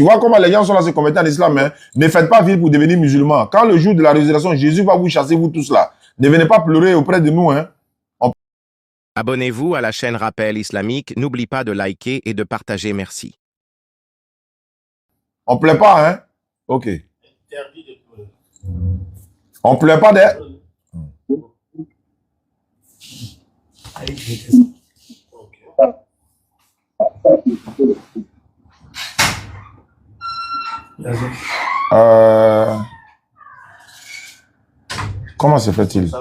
Tu vois comment les gens sont là se convertir en islam, hein? Ne faites pas vivre pour devenir musulman. Quand le jour de la résurrection, Jésus va vous chasser, vous tous là. Ne venez pas pleurer auprès de nous, hein? Abonnez-vous à la chaîne Rappel Islamique. N'oublie pas de liker et de partager. Merci. On pleure pas, hein? Ok. On pleure pas des... Comment se fait-il?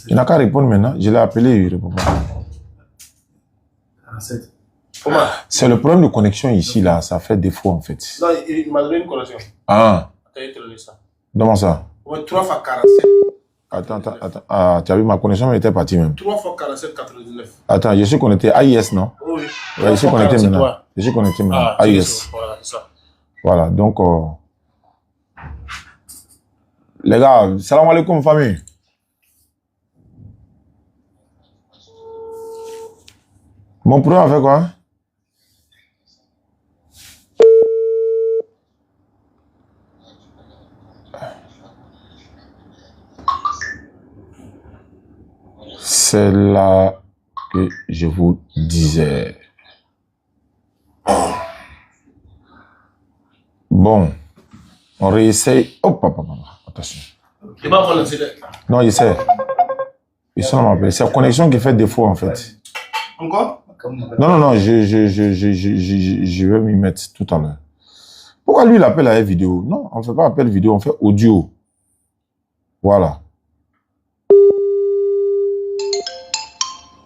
Il n'a qu'à répondre maintenant. Je l'ai appelé, il ne répond pas. C'est le problème de connexion ici, là. Ça fait défaut, en fait. Non, il m'a donné une connexion. Ah. Attends, ça. Comment ça? Ouais, 3 fois 47. Attends. Ah, tu as vu, ma connexion était partie même. 3 fois 47, 99. Attends, je suis connecté AIS, non? Oui. Ouais, je suis connecté maintenant. Je suis connecté maintenant. Ah, AIS. voilà, c'est ça. Voilà, donc... les gars, salam alaikum, famille. Mon programme a fait quoi? C'est là que je vous disais. Bon, on réessaye. Oh, papa, attention. Non, il sait. Ils sont appelés. C'est la connexion qui fait défaut, en fait. Encore? Non, je vais m'y mettre tout à l'heure. Pourquoi lui, il appelle à la vidéo? Non, on ne fait pas appel vidéo, on fait audio. Voilà.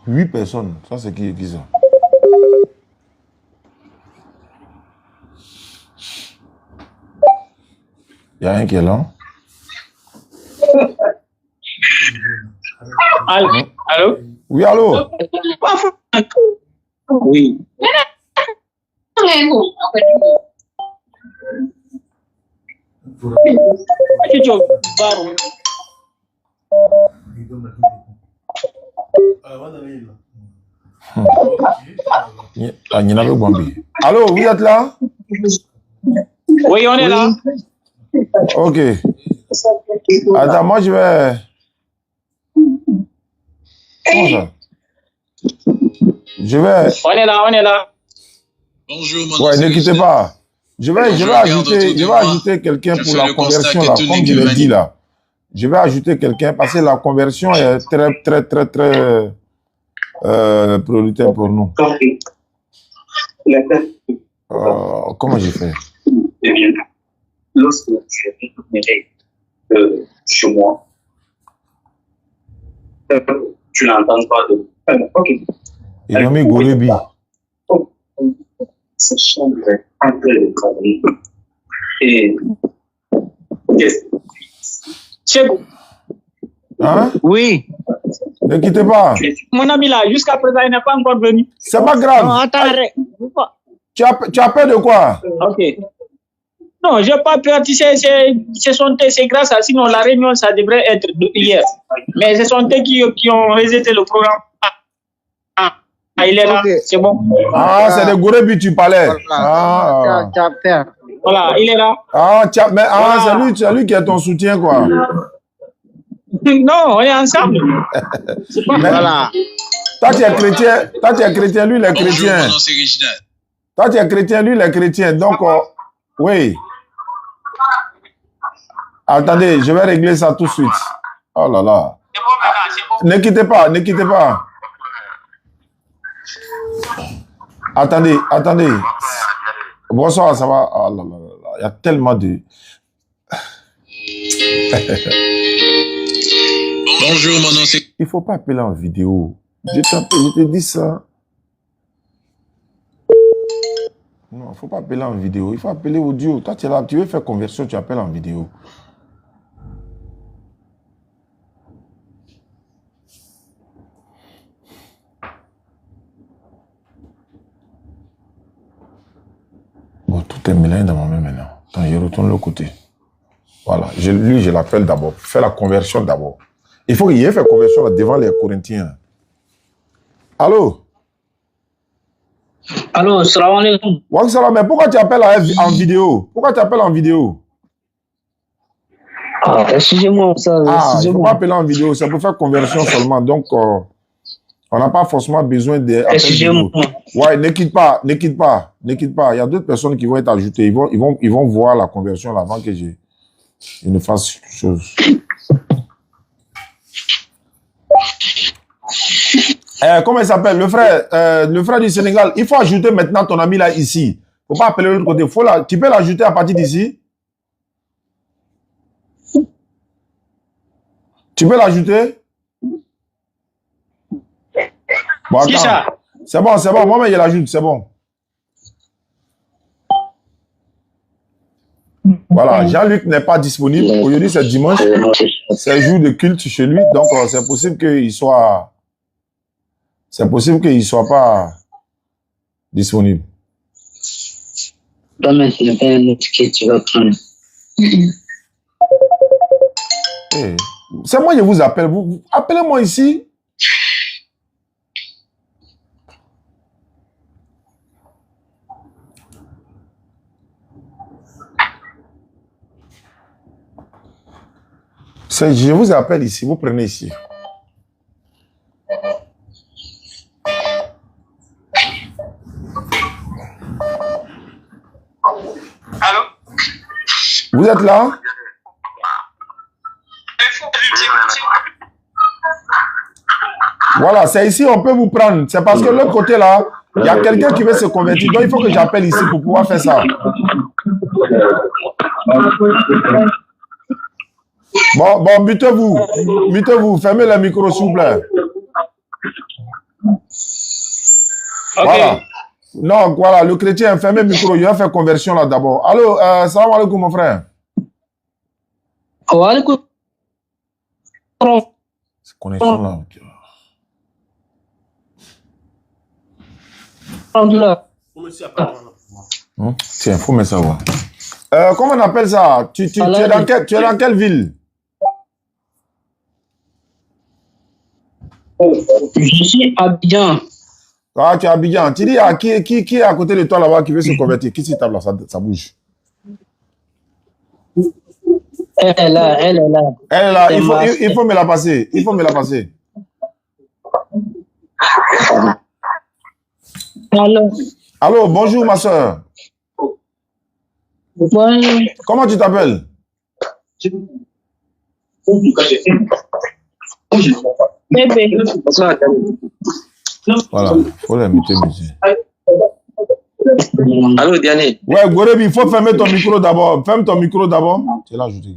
8 personnes. Ça, c'est qui ça? Il y a un qui est là. Allô? Oui, allô? Oui. Allô, vous êtes là? Oui, on est là. Ok. Attends, moi je vais... Comment ça? Je vais... On est là. Bonjour, ouais, ne quittez pas. Je vais ajouter quelqu'un pour la conversion là, comme je l'ai dit là. Je vais ajouter quelqu'un parce que la conversion est très prioritaire pour nous. Comment j'ai fait? Lorsque tu es rémunéré chez moi, tu n'entends pas de... Ok. Ils ont mis Golebi. Ça semble un peu de conneries. Et... Qu'est-ce que... Hein? Oui. Ne quittez pas. Mon ami là, jusqu'à présent, il n'est pas encore venu. C'est pas grave. Non, attends, tu as peur de quoi? Ok. Non, je n'ai pas peur. Tu sais, c'est grâce à... Sinon, la réunion, ça devrait être hier. Mais ce sont eux qui ont rejeté le programme. Ah, il est là. Okay. C'est bon. Ah, c'est de Gorebi tu parlais. Voilà. Ah. Voilà, il est là. Ah, voilà. C'est lui qui est ton soutien, quoi. Non, on est ensemble. Voilà. Toi, tu es chrétien, lui, il est chrétien. Toi, tu es chrétien, lui, il est chrétien. Donc, oui. Attendez, je vais régler ça tout de suite. Oh là là. Ne quittez pas. Attendez. Bonsoir, ça va? Oh là là là. Il y a tellement de... Bonjour, mon nom c'est... Il ne faut pas appeler en vidéo. Je te dis ça. Non, il ne faut pas appeler en vidéo. Il faut appeler audio. Toi, tu es là, tu veux faire conversion, tu appelles en vidéo. Bon, tout est mélangé dans ma main maintenant. Attends, je retourne de l'autre côté. Voilà. Lui, je l'appelle d'abord. Fais la conversion d'abord. Il faut qu'il y ait fait conversion là, devant les Corinthiens. Allô? Allô, salam alaikum. Wa salam, mais pourquoi tu appelles en vidéo? Pourquoi tu appelles en vidéo? Ah, excusez-moi, ça. Ah, il ne faut pas appeler en vidéo, c'est pour faire conversion seulement. Donc, on n'a pas forcément besoin d'appels vidéo. Ouais, ne quitte pas, ne quitte pas, ne quitte pas. Il y a d'autres personnes qui vont être ajoutées. Ils vont voir la conversion là, avant que je ne fasse quelque chose. Comment il s'appelle? Le frère du Sénégal. Il faut ajouter maintenant ton ami là ici. Il ne faut pas appeler l'autre côté. Tu peux l'ajouter à partir d'ici. Tu peux l'ajouter? Bon, attends. C'est bon. Moi, il l'ajoute, c'est bon. Voilà, Jean-Luc n'est pas disponible. Aujourd'hui, c'est dimanche. C'est jour de culte chez lui. Donc, c'est possible qu'il soit... C'est possible qu'il ne soit pas disponible. Demain, c'est un autre que tu vas prendre. C'est moi qui vous appelle. Appelez-moi ici. Je vous appelle ici. Vous prenez ici. Allô? Vous êtes là? Voilà, c'est ici, on peut vous prendre. C'est parce que l'autre côté là, il y a quelqu'un qui veut se convertir. Donc, il faut que j'appelle ici pour pouvoir faire ça. Bon, mutez-vous, fermez le micro, s'il vous plaît. Voilà. Non, voilà, le chrétien, fermez le micro, il va faire conversion là d'abord. Allô, salam alaikum, mon frère. Wa alaikum. Cette connexion là. Tiens, faut mettre ça. Ouais. Comment on appelle ça? Tu es dans quelle ville? Je suis à Abidjan. Ah, tu es à Abidjan. Tu dis, qui est à côté de toi là-bas qui veut se convertir? Qui s'y tape là? Ça bouge. Elle est là. Elle est là. Il faut me la passer. Allô, bonjour ma soeur. Bonjour. Comment tu t'appelles? Bébé. Voilà, faut la mettre musique. Allô, Diane. Ouais, Gorebi, il faut fermer ton micro d'abord. Ferme ton micro d'abord. Tu l'as ajouté.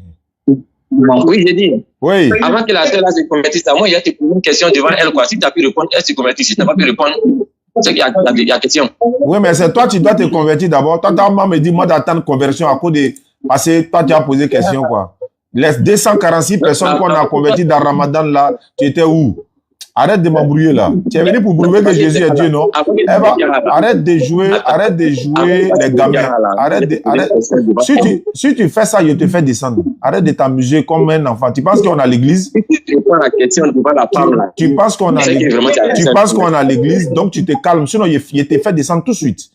Oui, j'ai dit. Oui. Avant que la sœur se convertisse, moi, il y a te poser une question devant elle, quoi. Si tu as pu répondre, elle se convertit. Si tu n'as pas pu répondre, c'est qu'il y a question. Oui, mais c'est toi, tu dois te convertir d'abord. Toi, ta maman me dit, moi, d'attendre conversion à cause de... Parce que toi, tu as posé question, quoi. Les 246 personnes qu'on a converties dans Ramadan, là, tu étais où? Arrête de m'embrouiller, là. Tu es venu pour prouver que Jésus est Dieu, non? Eva, arrête de jouer les gamins. Arrête. Si tu fais ça, je te fais descendre. Arrête de t'amuser comme un enfant. Tu penses qu'on a l'église? Tu penses qu'on a l'église, donc tu te calmes. Sinon, je te fais descendre tout de suite.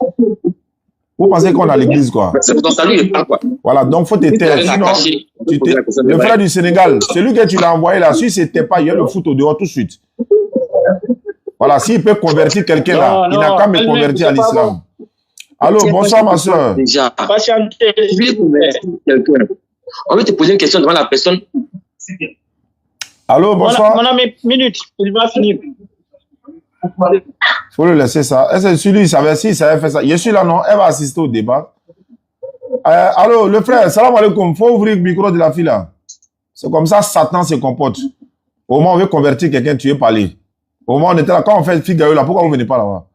Vous pensez qu'on a l'église, quoi? Voilà, donc faut te taire. Sinon, le frère du Sénégal, celui que tu l'as envoyé là, si c'était pas, il y a le foot au dehors tout de suite. Voilà, s'il peut convertir quelqu'un là, il n'a qu'à me convertir à l'islam. Allô, bonsoir ma soeur. Déjà, on veut te poser une question devant la personne. Allô, bonsoir. Mon ami, minute, il va finir. Faut le laisser ça. Est-ce que celui, il savait faire ça? Je suis là, non? Elle va assister au débat. Allô, le frère, salam alaikum. Faut ouvrir le micro de la fille là. C'est comme ça, Satan se comporte. Au moment où on veut convertir quelqu'un, tu veux parler. Au moment où on était là, quand on fait figure là, pourquoi vous ne venez pas là-bas?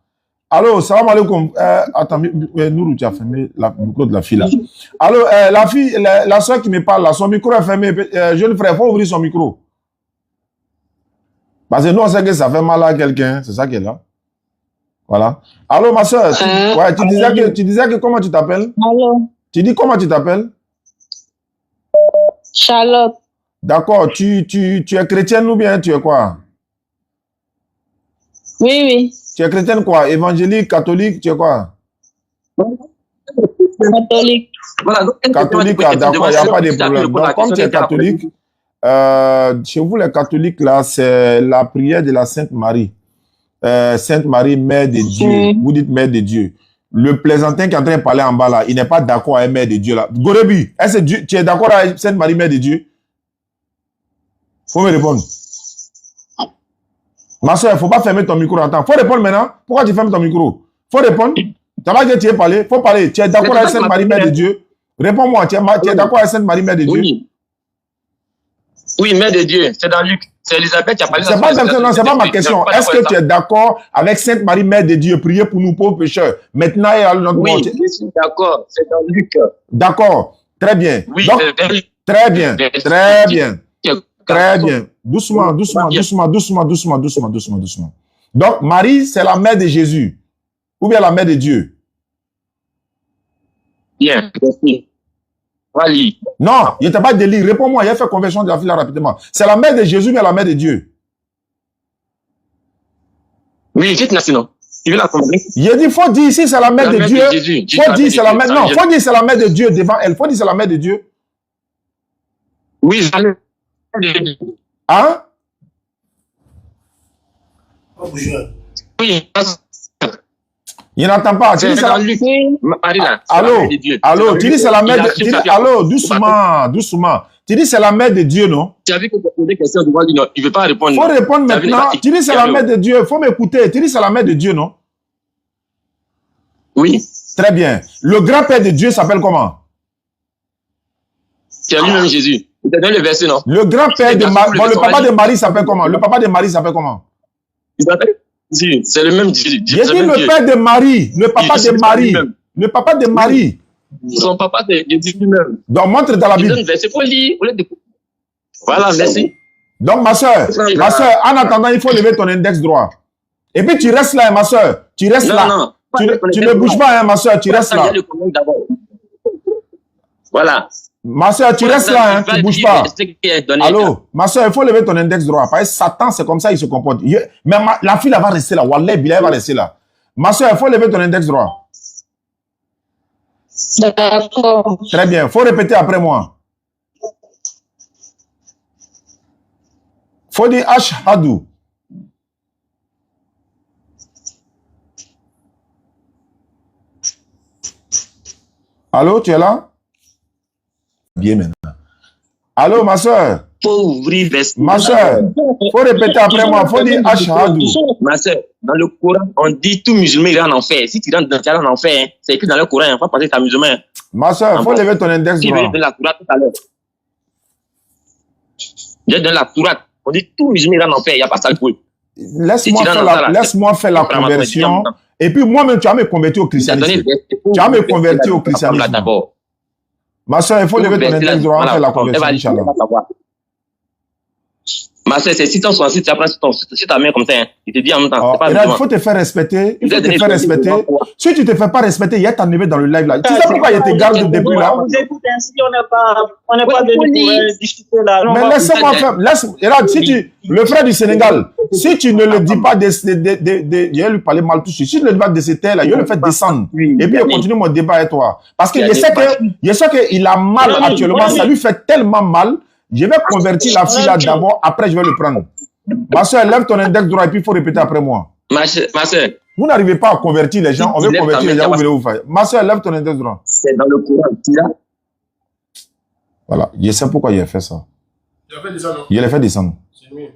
Allô, salam alaikum. Attends, Nourou, tu as fermé le micro de la fille là. Allô, la fille, la soeur qui me parle là, son micro est fermé. Jeune frère, faut ouvrir son micro. Parce que nous, on sait que ça fait mal à quelqu'un. C'est ça qui est là. Voilà. Allô, ma soeur. Tu disais que comment tu t'appelles? Allô. Tu dis comment tu t'appelles? Charlotte. D'accord. Tu es chrétienne ou bien tu es quoi? Oui, oui. Tu es chrétienne quoi? Évangélique, catholique, tu es quoi? Catholique. Voilà, donc, Catholique, d'accord, il n'y a pas de problème. Donc, comme tu es catholique, chez vous les catholiques, là, c'est la prière de la Sainte Marie. Sainte Marie, Mère de Dieu. Vous dites Mère de Dieu. Le plaisantin qui est en train de parler en bas là, il n'est pas d'accord avec Mère de Dieu là. Gorebi, est-ce que tu es d'accord avec Sainte Marie, Mère de Dieu? Faut me répondre. Ma soeur, il ne faut pas fermer ton micro en temps. Il faut répondre maintenant. Pourquoi tu fermes ton micro? Il faut répondre. Tu n'as pas dit que tu es parlé. Il faut parler. Tu es d'accord avec Sainte Marie, Mère de Dieu? Réponds-moi. Tu es d'accord avec Sainte Marie, Mère de Dieu? Oui. Oui, Mère de Dieu. C'est dans Luc. C'est Elisabeth qui a parlé. C'est pas ma question. Est-ce que tu es d'accord avec Sainte Marie, Mère de Dieu, prier pour nous pauvres pécheurs, maintenant et à notre mort? Oui, je suis d'accord. C'est dans Luc. D'accord. Très bien. Oui, donc, très bien. Très bien. Très bien. Doucement. Donc, Marie, c'est la mère de Jésus. Ou bien la mère de Dieu. Bien. Voilà. Non, il n'était pas délire. Réponds-moi, il a fait conversion de la fille là rapidement. C'est la mère de Jésus, mais la mère de Dieu. Oui, dites là sinon. Tu veux la convaincre? Il a dit, il faut dire ici, c'est la mère de Dieu. Faut dire, c'est la mère. Non, faut dire, c'est la mère de Dieu devant elle. Faut dire, c'est la mère de Dieu. Oui, j'allais. Hein? Oui. Il n'entend pas. Tu dis, c'est la... Allô, tu dis, c'est la mère de... Allô, doucement. Tu dis, c'est la mère de Dieu, non? Tu as vu que tu as posé des questions devant lui, non? Il ne veut pas répondre. Il faut répondre maintenant. Tu dis, c'est la mère de Dieu. Il faut m'écouter. Tu dis, c'est la mère de Dieu, non? Oui. Très bien. Le grand-père de Dieu s'appelle comment? C'est lui-même Jésus. Il t'a donné le verset, non? Le grand-père de Marie. Bon, le papa de Marie s'appelle comment? Le papa de Marie s'appelle comment? Il s'appelle Jésus. C'est le même Jésus. J'ai dit le père de Marie. Le papa de Marie. Le papa de Marie. Son papa, c'est Jésus lui-même. Donc, montre dans la Bible. Il faut lire. Voilà, merci. Donc, ma soeur, en attendant, il faut lever ton index droit. Et puis, tu restes là, ma soeur. Tu restes là. Non. Tu ne bouges pas, hein, ma soeur. Tu restes là. Voilà. Ma soeur, tu restes là, hein, tu ne bouges pas. Allô, ma soeur, il faut lever ton index droit. Parce que Satan, c'est comme ça, il se comporte. Mais la fille, elle va rester là. Wallah, elle va rester là. Ma soeur, il faut lever ton index droit. D'accord. Très bien. Il faut répéter après moi. Il faut dire Ashhadu. Allô, tu es là? Bien maintenant. Allô, ma soeur. Faut ouvrir les... Ma soeur, faut répéter après moi. Faut dire Ashhadu. Ma soeur, dans le Coran, on dit tout musulman ira en enfer. Si tu rentres dans en enfer, hein, c'est écrit dans le Coran, il ne faut pas passer ta musulman. Ma soeur, faut lever ton index droit. Je vais la Coran tout à l'heure. Je vais dans la Coran. On dit tout musulman ira en enfer, il n'y a pas ça le coup. Laisse-moi faire la conversion. Et puis moi-même, tu vas me convertir au christianisme. Tu vas me convertir au christianisme. Ma soeur, il faut lever ton index droit, faire la conversion, Inch'Allah. Ma soeur, c'est 666, tu apprends sur ta main comme ça, hein. Il te dit en même temps. Il faut te faire respecter. Il faut te faire respecter. Si tu ne te fais pas respecter, il y a ta neveu dans le live là. Tu sais pourquoi il te garde au début là? On vous écoute ainsi, on n'est pas de discuter là. Mais laisse-moi faire. Regarde, le frère du Sénégal, si tu ne le dis pas je vais lui parler mal tout de suite. Si tu ne le dis pas de cette terre là, je vais le faire descendre. Et puis je continue mon débat avec toi. Parce que je sais qu'il a mal actuellement. Ça lui fait tellement mal. Je vais convertir la fille là d'abord, après je vais le prendre. Ma soeur, lève ton index droit et puis il faut répéter après moi. Ma soeur. Vous n'arrivez pas à convertir les gens, on veut convertir les gens, vous voulez vous faire. Ma soeur, lève ton index droit. C'est dans le Coran. Voilà, je sais pourquoi il a fait ça. Il a fait descendre, non? Il l'a fait descendre. C'est mieux.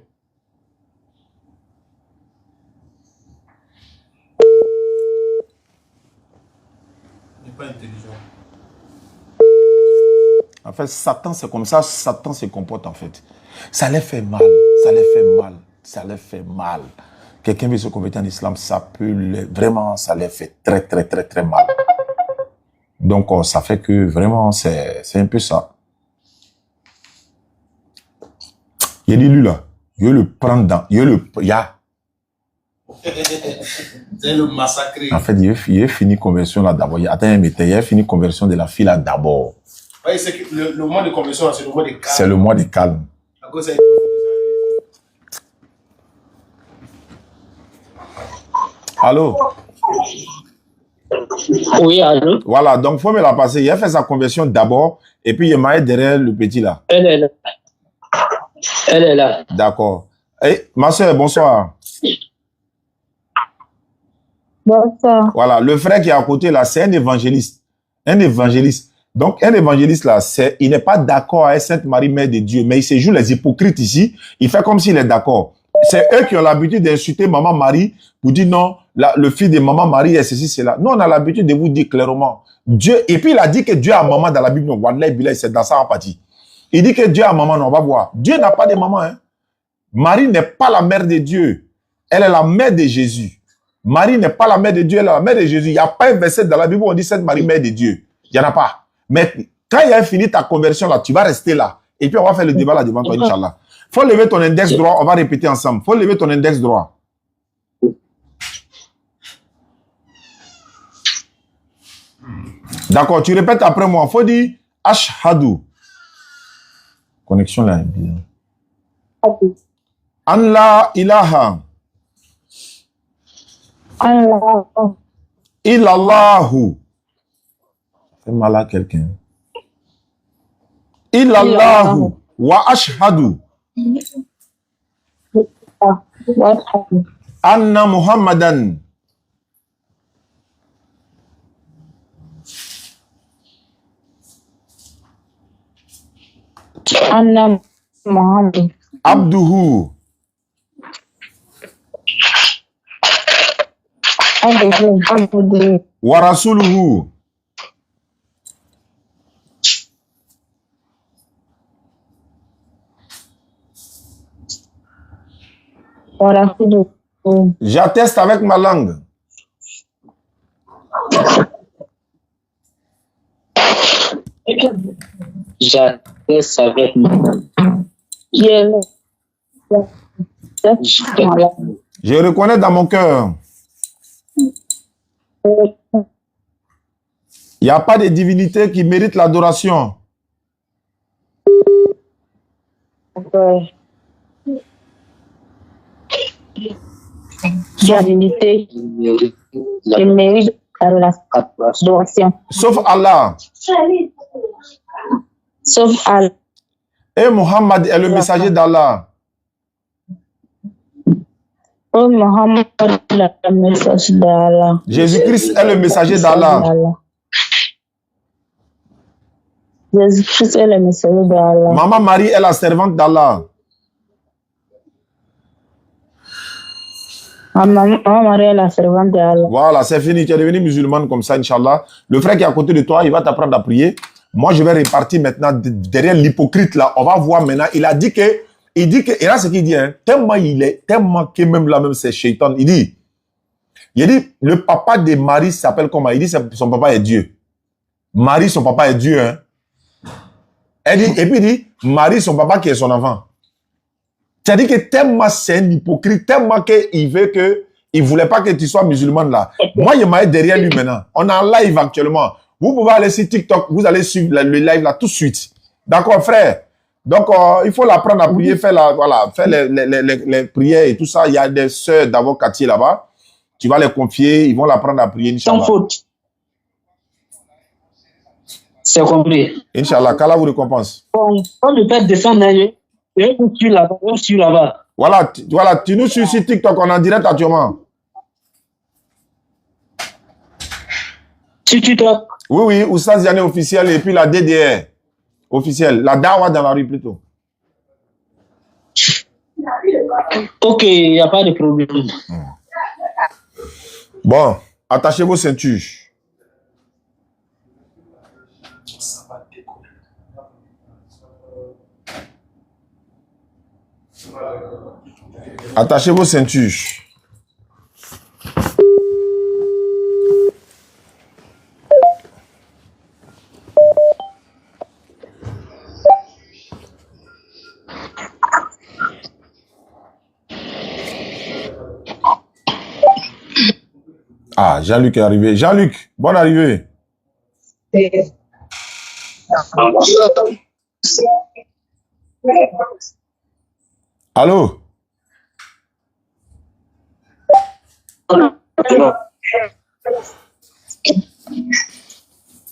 Il n'est pas intelligent. En fait, Satan, c'est comme ça, Satan se comporte en fait. Ça les fait mal, ça les fait mal. Quelqu'un veut se convertir en islam, ça peut vraiment, ça les fait très mal. Donc, ça fait que vraiment, c'est un peu ça. Il dit lui là, je vais le prendre dans, C'est le massacre. En fait, il a fini conversion là d'abord. Il a fini conversion de la fille là d'abord. Oui, c'est que le mois de conversion, c'est le mois de calme. C'est le mois de calme. À cause de Allô? Oui, allô? Voilà, donc il faut me la passer. Il a fait sa conversion d'abord et puis il m'a derrière le petit là. Elle est là. Elle est là. D'accord. Eh, ma soeur, bonsoir. Bonsoir. Voilà, le frère qui est à côté là, c'est un évangéliste. Un évangéliste. Donc, un évangéliste là, il n'est pas d'accord avec Sainte Marie, Mère de Dieu, mais il se joue les hypocrites ici. Il fait comme s'il est d'accord. C'est eux qui ont l'habitude d'insulter Maman Marie pour dire non, le fils de Maman Marie est ceci, cela. Nous, on a l'habitude de vous dire clairement. Dieu, et puis il a dit que Dieu a maman dans la Bible. Non, c'est dans ça en partie. Il dit que Dieu a maman, non, on va voir. Dieu n'a pas de maman. Hein. Marie n'est pas la mère de Dieu. Elle est la mère de Jésus. Marie n'est pas la mère de Dieu, elle est la mère de Jésus. Il n'y a pas un verset dans la Bible où on dit Sainte Marie, mère de Dieu. Il n'y en a pas. Mais quand il y a fini ta conversion là, tu vas rester là. Et puis on va faire le débat là devant toi, Inch'Allah. Faut lever ton index droit, on va répéter ensemble. Faut lever ton index droit. D'accord, tu répètes après moi. Faut dire Ashhadu. Connexion là est bien. An la ilaha. Allah. Illallahu. Fais mal à quelqu'un. Illallahu. Wa ashhadu. Anna Muhammadan. Anna Muhammad. Abduhu. Abduhu. Wa rasuluhu. J'atteste avec ma langue. J'atteste avec ma langue. Je reconnais dans mon cœur. Il n'y a pas de divinité qui mérite l'adoration. Divinité qui mérite l'adoration. Sauf Allah. Sauf Allah. Et Muhammad est le messager d'Allah. Oh Muhammad est le messager d'Allah. Jésus-Christ est le messager d'Allah. Jésus-Christ est le messager d'Allah. Maman Marie est la servante d'Allah. Maman Marie est la servante d'Allah. Voilà, c'est fini. Tu es devenu musulmane comme ça, Inch'Allah. Le frère qui est à côté de toi, il va t'apprendre à prier. Moi, je vais répartir maintenant derrière l'hypocrite là. On va voir maintenant. Il dit que, et là, ce qu'il dit, hein, tellement que même là, même c'est shaitan. Il dit, le papa de Marie s'appelle comment? Il dit, son papa est Dieu. Marie, son papa est Dieu, hein. Et puis il dit, Marie, son papa qui est son enfant. C'est-à-dire que tellement c'est un hypocrite, tellement qu'il veut que, il voulait pas que tu sois musulmane là. Moi, il m'a derrière lui maintenant. On est en live actuellement. Vous pouvez aller sur TikTok, vous allez suivre le live là tout de suite. D'accord, frère? Donc, il faut l'apprendre à prier, faire les prières et tout ça. Il y a des sœurs d'avocatier là-bas. Tu vas les confier, ils vont l'apprendre à prier, Inch'Allah. Sans faute. C'est compris. Inch'Allah, qu'Allah vous récompense. Bon, quand le père descend, on suit là-bas. Voilà, tu nous suis sur TikTok, on est en direct actuellement. Sur TikTok. Oui, Oustaz Yané officiel et puis la DDR officielle. La Dawa dans la rue plutôt. Ok, il n'y a pas de problème. Bon, attachez vos ceintures. Attachez vos ceintures. Ah, Jean-Luc est arrivé. Jean-Luc, bonne arrivée. Allô?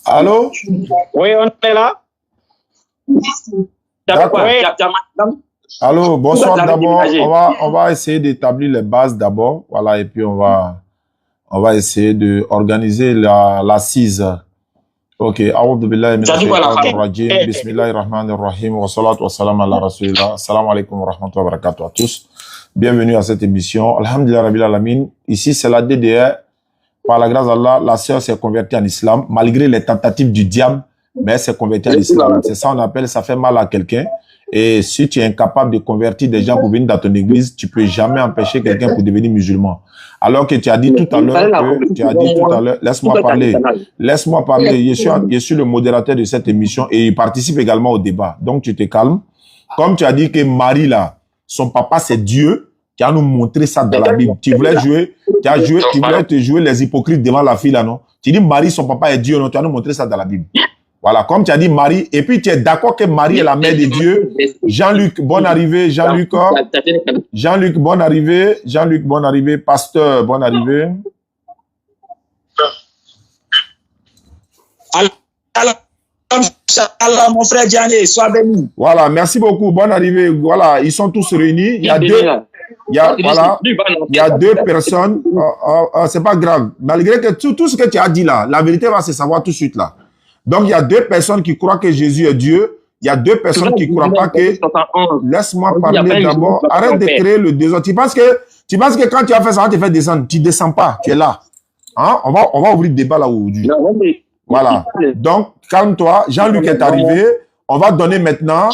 Allô? Oui, on est là. D'accord. Oui. Allô, bonsoir. D'abord, on va essayer d'établir les bases d'abord. Voilà, et puis on va essayer d'organiser l'assise. Ok. A'udhu billahi minash shaitanir rajim. Bismillahir rahmanir rahim. Wa salatu wa salam ala rasulillah. Assalamu alaikum wa rahmatullahi wa barakatuh à tous. Bienvenue à cette émission. Alhamdulillah rabbil alamin. Ici, c'est la DDR. Par la grâce d'Allah, la sœur s'est convertie en islam, malgré les tentatives du diable, mais elle s'est convertie en islam. C'est ça on appelle, ça fait mal à quelqu'un. Et si tu es incapable de convertir des gens pour venir dans ton église, tu peux jamais empêcher quelqu'un pour devenir musulman. Alors que tu as dit tout à l'heure, laisse-moi parler, je suis le modérateur de cette émission et il participe également au débat. Donc tu te calmes. Comme tu as dit que Marie là, son papa c'est Dieu, tu as nous montré ça dans la Bible. Tu voulais te jouer les hypocrites devant la fille là, non? Tu dis Marie, son papa est Dieu, non? Tu as nous montré ça dans la Bible. Voilà, comme tu as dit Marie, et puis tu es d'accord que Marie est la mère de Dieu. Jean-Luc, bonne arrivée. Jean-Luc, bonne arrivée. Jean-Luc, bonne arrivée. Pasteur, bonne arrivée. Allah, mon frère Diané, sois béni. Voilà, merci beaucoup. Bonne arrivée. Voilà, ils sont tous réunis. Il y a deux personnes. C'est pas grave. Malgré que tout ce que tu as dit là, la vérité va se savoir tout de suite là. Donc, il y a deux personnes qui croient que Jésus est Dieu. Il y a deux personnes qui ne croient pas que... Laisse-moi parler d'abord. Arrête de créer le désordre. Tu penses que quand tu as fait ça, tu te fais descendre. Tu ne descends pas. Tu es là. Hein? On va ouvrir le débat là aujourd'hui. Voilà. Donc, calme-toi. Jean-Luc est arrivé. On va donner maintenant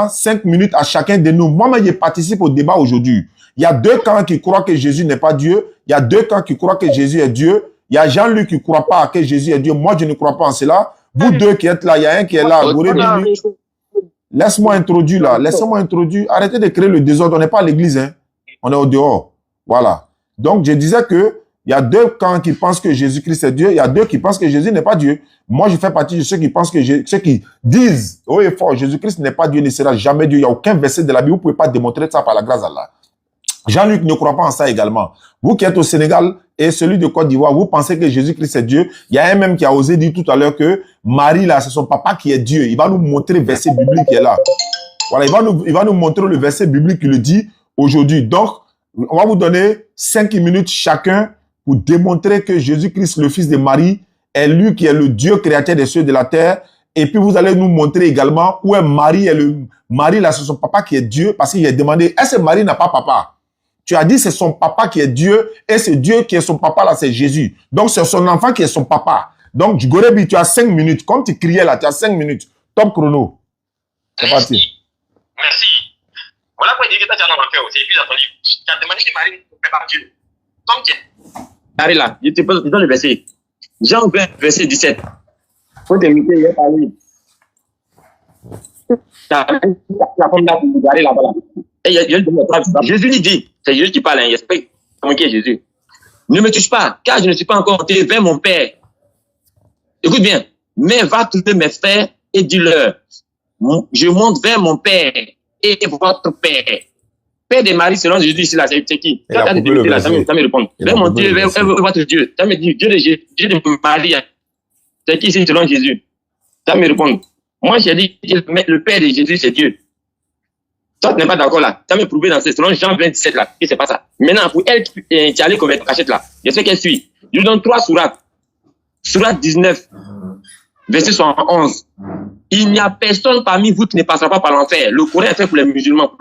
5 minutes à chacun de nous. Moi-même, je participe au débat aujourd'hui. Il y a deux camps qui croient que Jésus n'est pas Dieu. Il y a deux camps qui croient que Jésus est Dieu. Il y a Jean-Luc qui ne croit pas que Jésus est Dieu. Moi, je ne crois pas en cela. Vous deux qui êtes là, il y a un qui est là. Laisse-moi introduire là. Laissez-moi introduire. Arrêtez de créer le désordre. On n'est pas à l'église. Hein. On est au dehors. Voilà. Donc, je disais que il y a deux camps qui pensent que Jésus-Christ est Dieu. Il y a deux qui pensent que Jésus n'est pas Dieu. Moi, je fais partie de ceux qui pensent que ceux qui disent haut et fort, Jésus-Christ n'est pas Dieu, ne sera jamais Dieu. Il n'y a aucun verset de la Bible. Vous ne pouvez pas démontrer ça par la grâce d'Allah. Jean-Luc ne croit pas en ça également. Vous qui êtes au Sénégal et celui de Côte d'Ivoire, vous pensez que Jésus-Christ est Dieu. Il y a un même qui a osé dire tout à l'heure que Marie, là, c'est son papa qui est Dieu. Il va nous montrer le verset biblique qui est là. Voilà, il va nous montrer le verset biblique qui le dit aujourd'hui. Donc, on va vous donner 5 minutes chacun pour démontrer que Jésus-Christ, le fils de Marie, est lui qui est le Dieu créateur des cieux et de la terre. Et puis, vous allez nous montrer également où est Marie. Marie, là, c'est son papa qui est Dieu parce qu'il a demandé, est-ce que Marie n'a pas papa? Tu as dit c'est son papa qui est Dieu et c'est Dieu qui est son papa là, c'est Jésus. Donc c'est son enfant qui est son papa. Donc Gorebi, tu as 5 minutes. Comme tu criais là, tu as 5 minutes. Top chrono. C'est parti. Merci. Voilà pourquoi il dit que toi tu as un enfant aussi. Et puis attendu, tu as demandé que Marie ne fait pas Dieu. Comme tu es. Marie là, je te donne le verset. Jean 20, verset 17. Faut t'inviter, il est parlé. La femme là, pour regarder là-bas. Jésus lui dit, c'est Jésus qui parle, il explique comment qui est Jésus. Ne me touche pas, car je ne suis pas encore monté vers mon Père. Écoute bien, mais va trouver mes frères et dis-leur, je monte vers mon Père et votre Père. Père de Marie, selon Jésus ici là, c'est qui? Quand tu as des là, ça me répond. Vers mon Dieu, vers votre Dieu. Ça me dit, Dieu de Marie, c'est qui ici selon Jésus? Ça me répond. Moi, j'ai dit, le Père de Jésus, c'est Dieu. Toi, tu n'es pas d'accord là. Tu as me prouvé dans ce selon Jean 27 là, que c'est pas ça. Maintenant, pour elle qui allait convertir cachette là, je sais qu'elle suit. Je lui donne 3 sourates. Sourate 19, verset 71. Il n'y a personne parmi vous qui ne passera pas par l'enfer. Le Coran est fait pour les musulmans, pour